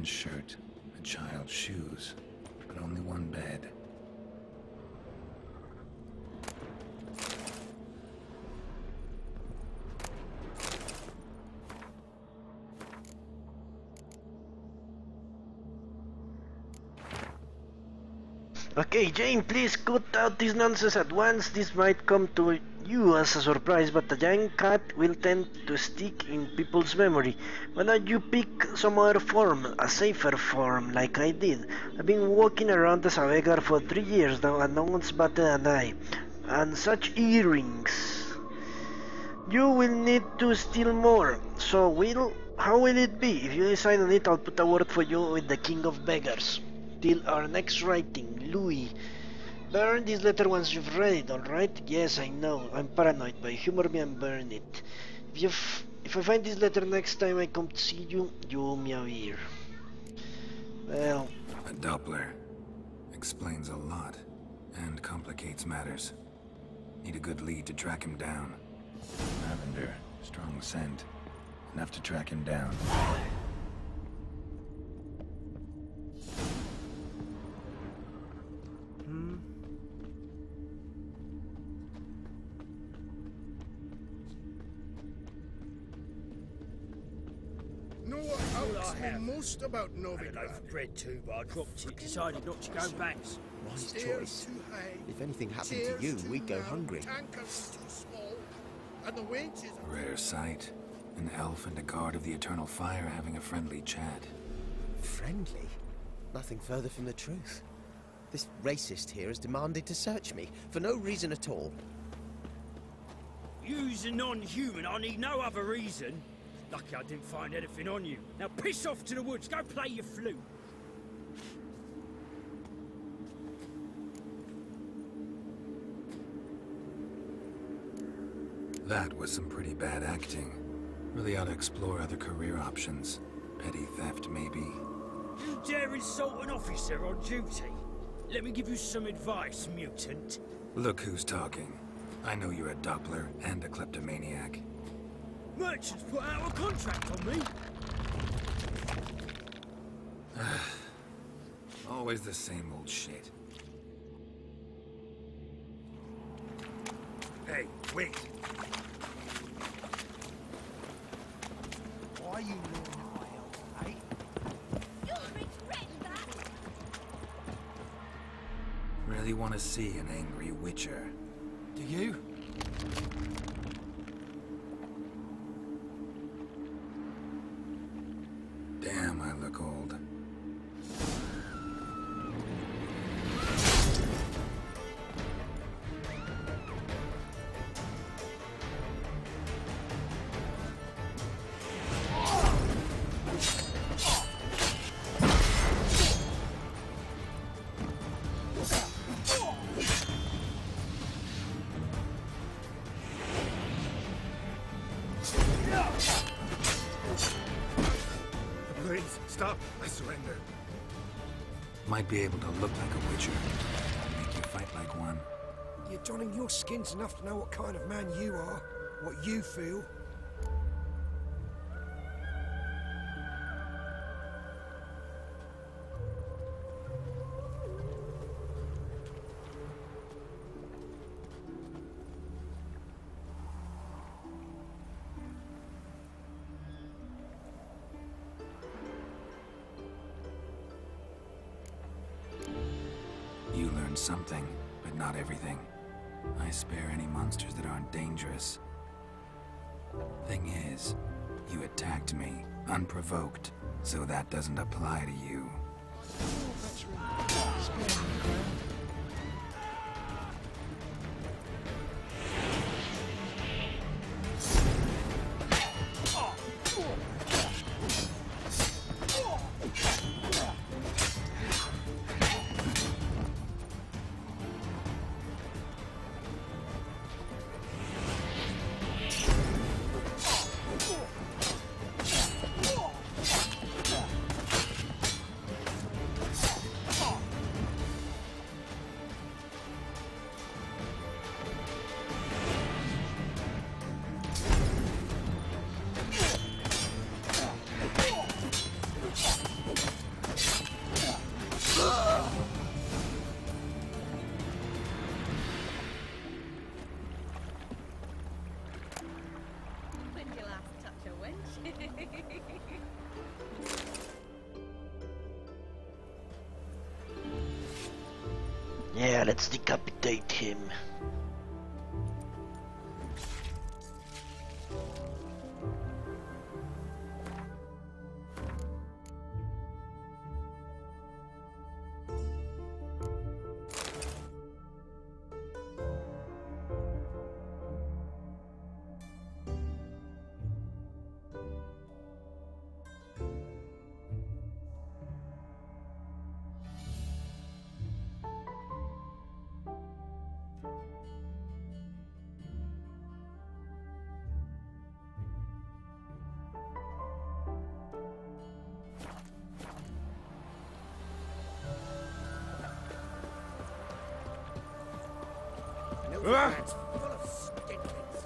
man's shirt, a child's shoes, but only one bed. Okay, Jane, please cut out this nonsense at once. This might come to you as a surprise, but a giant cat will tend to stick in people's memory. Why don't you pick some other form, a safer form, like I did? I've been walking around as a beggar for 3 years now, and no one's batted an eye. And such earrings. You will need to steal more, so how will it be? If you decide on it, I'll put a word for you with the King of Beggars. Till our next writing, Louis. Burn this letter once you've read it, alright? Yes, I know, I'm paranoid, but humor me and burn it. If I find this letter next time I come to see you, you owe me a beer. Well... A Doppler. Explains a lot, and complicates matters. Need a good lead to track him down. Lavender, strong scent. Enough to track him down. Know what helps me most about Novigrad? I had a loaf of bread too, but I dropped it. Decided not to go back. Wise choice. If anything happened to you, we'd go hungry. Tankers too small, and the wages A rare sight. An elf and a guard of the Eternal Fire having a friendly chat. Friendly? Nothing further from the truth. This racist here has demanded to search me, for no reason at all. You's a non-human, I need no other reason. Lucky I didn't find anything on you. Now piss off to the woods, go play your flute. That was some pretty bad acting. Really ought to explore other career options. Petty theft, maybe. You dare insult an officer on duty? Let me give you some advice, mutant. Look who's talking. I know you're a Doppler and a kleptomaniac. Merchants put out a contract on me. Always the same old shit. Hey, wait. Why you gnawing at my elf, eh? You'll regret that! Really want to see an angry witcher. Do you? Damn, I look old. Please, stop. I surrender. Might be able to look like a witcher. Make you fight like one. You're donning your skins enough to know what kind of man you are, what you feel. You learn something, but not everything. I spare any monsters that aren't dangerous. Thing is, you attacked me, unprovoked, so that doesn't apply to you. Yeah, let's decapitate him. That's full of stinklings.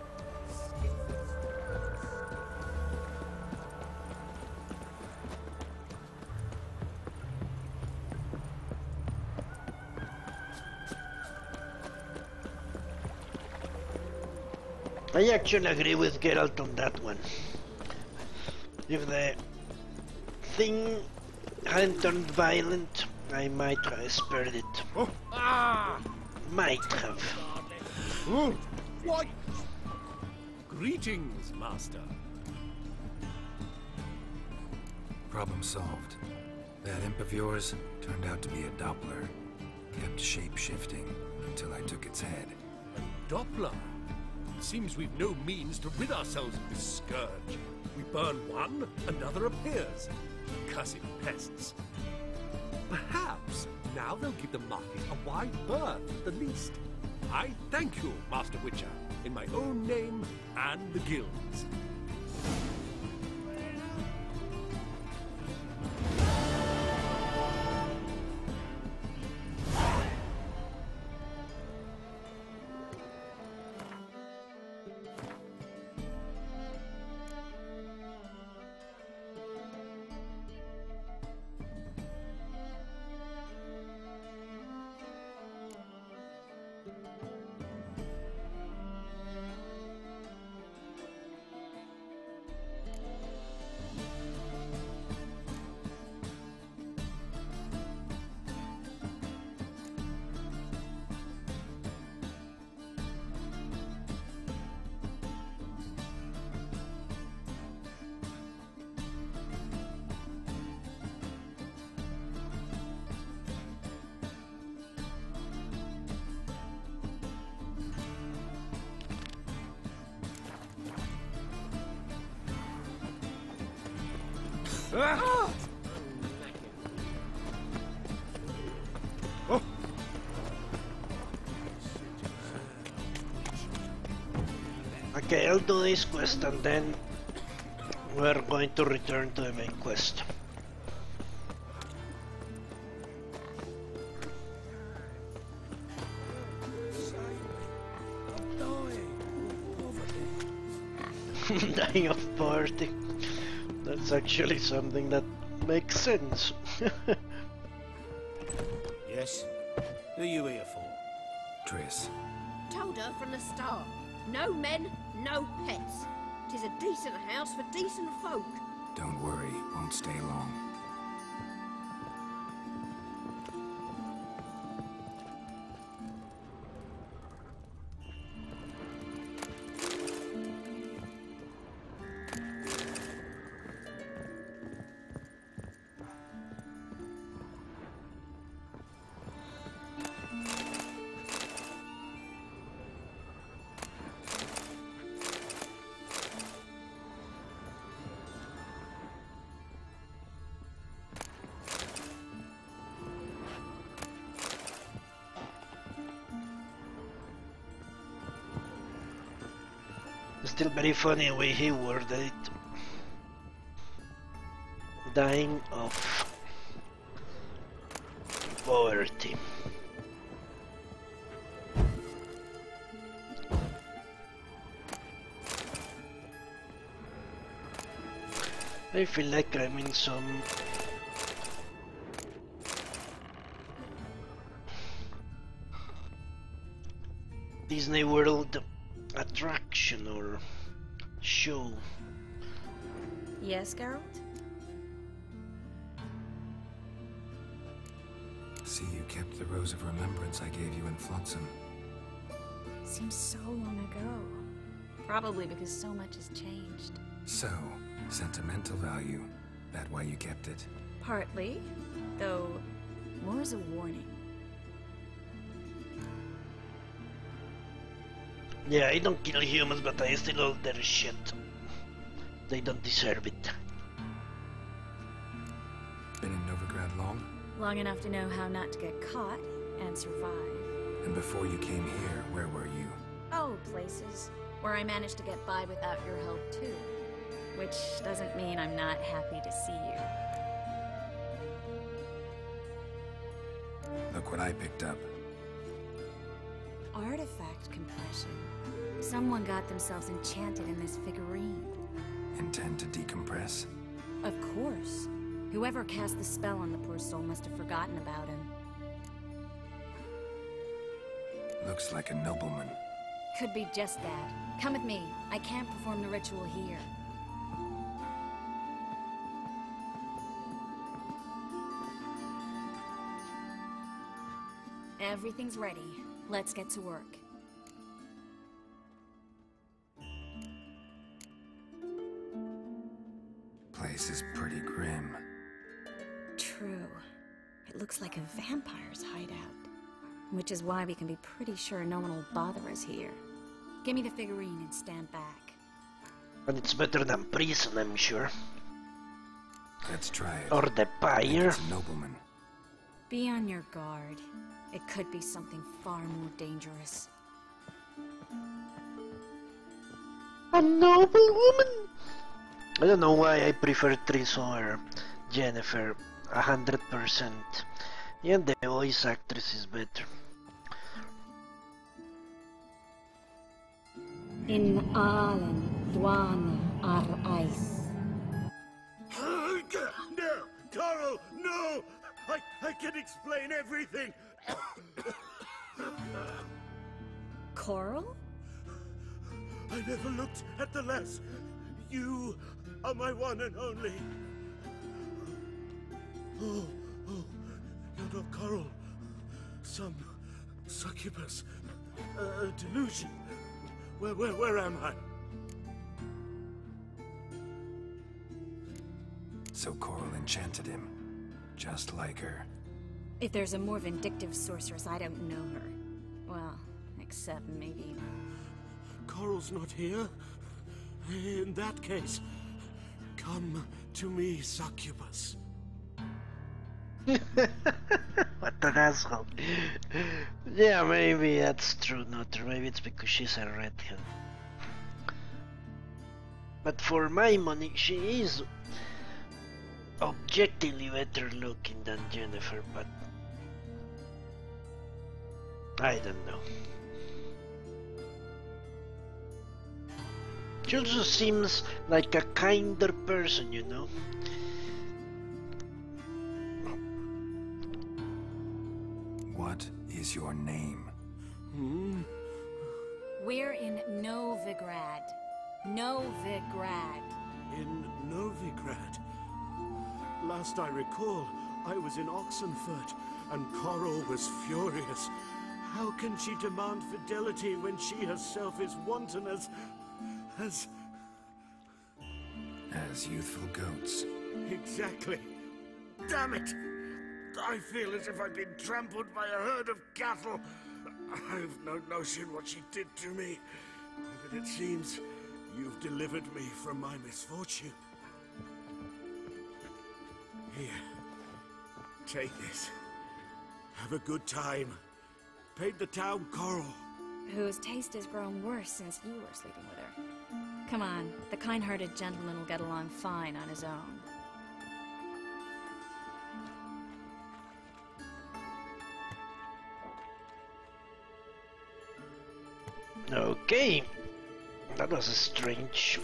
I actually agree with Geralt on that one. If the thing hadn't turned violent, I might have spared it. Might have. What? Greetings, Master. Problem solved. That imp of yours turned out to be a Doppler. Kept shape-shifting until I took its head. Doppler? Seems we've no means to rid ourselves of this scourge. We burn one, another appears. Cursed pests. Perhaps now they'll give the market a wide berth at the least. I thank you, Master Witcher, in my own name and the guild's. Okay, I'll do this quest and then we're going to return to the main quest. Dying of poverty. That's actually something that makes sense. Yes? Who are you here for? Triss. Told her from the start. No men, no pets. 'Tis a decent house for decent folk. Don't worry, won't stay long. Still very funny the way he worded it. Dying of poverty. I feel like I'm in some Disney World attraction or show. Yes, Geralt? See, you kept the Rose of Remembrance I gave you in Flotsam. Seems so long ago. Probably because so much has changed. So, sentimental value. That why you kept it? Partly, though more as a warning. Yeah, I don't kill humans, but I steal all their shit. They don't deserve it. Been in Novigrad long? Long enough to know how not to get caught and survive. And before you came here, where were you? Oh, places where I managed to get by without your help too. Which doesn't mean I'm not happy to see you. Look what I picked up. Artifact compression. Someone got themselves enchanted in this figurine. Intend to decompress? Of course. Whoever cast the spell on the poor soul must have forgotten about him. Looks like a nobleman. Could be just that. Come with me. I can't perform the ritual here. Everything's ready. Let's get to work. Place is pretty grim. True. It looks like a vampire's hideout. Which is why we can be pretty sure no one will bother us here. Give me the figurine and stand back. And it's better than prison, I'm sure. Let's try it. Or the pyre. It's a nobleman. Be on your guard. It could be something far more dangerous. A noble woman? I don't know why I prefer Triss or Jennifer 100%. Yeah, the voice actress is better. In Allen, Dwana, ar ice. No! Coral, no! I can explain everything! Coral? I never looked at the lass. You are my one and only. Oh, you're not Coral. Some succubus. Delusion. Where am I? So Coral enchanted him, just like her. If there's a more vindictive sorceress, I don't know her. Well, except maybe... Coral's not here? In that case, come to me, succubus. What an asshole. Yeah, maybe that's true, not true. Maybe it's because she's a redhead. But for my money, she is objectively better looking than Jennifer, but I don't know. She also seems like a kinder person, you know? What is your name? We're in Novigrad. Novigrad. In Novigrad? Last I recall, I was in Oxenfurt, and Coral was furious. How can she demand fidelity when she herself is wanton as youthful goats. Exactly. Damn it! I feel as if I've been trampled by a herd of cattle. I've no notion what she did to me, but it seems you've delivered me from my misfortune. Here, take this. Have a good time. Paint the town Coral. Whose taste has grown worse since you were sleeping with her. Come on, the kind-hearted gentleman will get along fine on his own. Okay, that was a strange.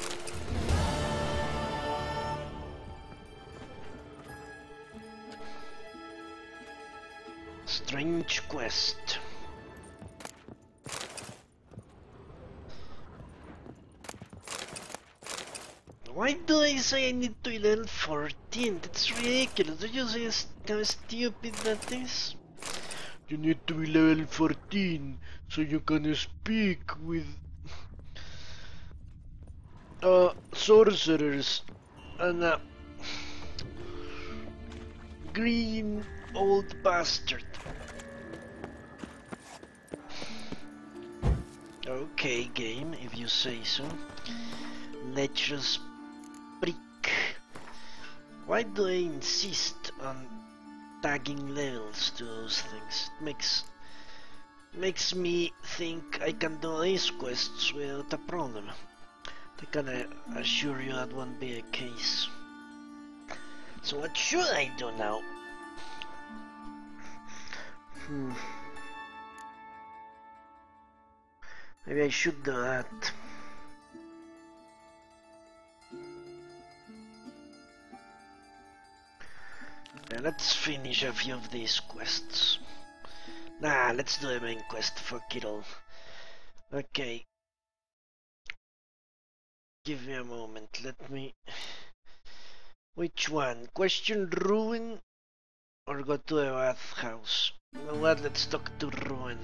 Strange quest. Why do I say I need to level 14? That's ridiculous. Do you see how stupid that is? You need to be level 14 so you can speak with sorcerers and green old bastard. Okay, game, if you say so. Let's break. Why do I insist on tagging levels to those things? It makes me think I can do these quests without a problem. I can assure you that won't be the case. So what should I do now? Maybe I should do that. Yeah, let's finish a few of these quests. Nah, let's do the main quest, fuck it all. Okay. Give me a moment, let me... Which one? Question Ruin or go to the bathhouse? You know what, let's talk to Ruin.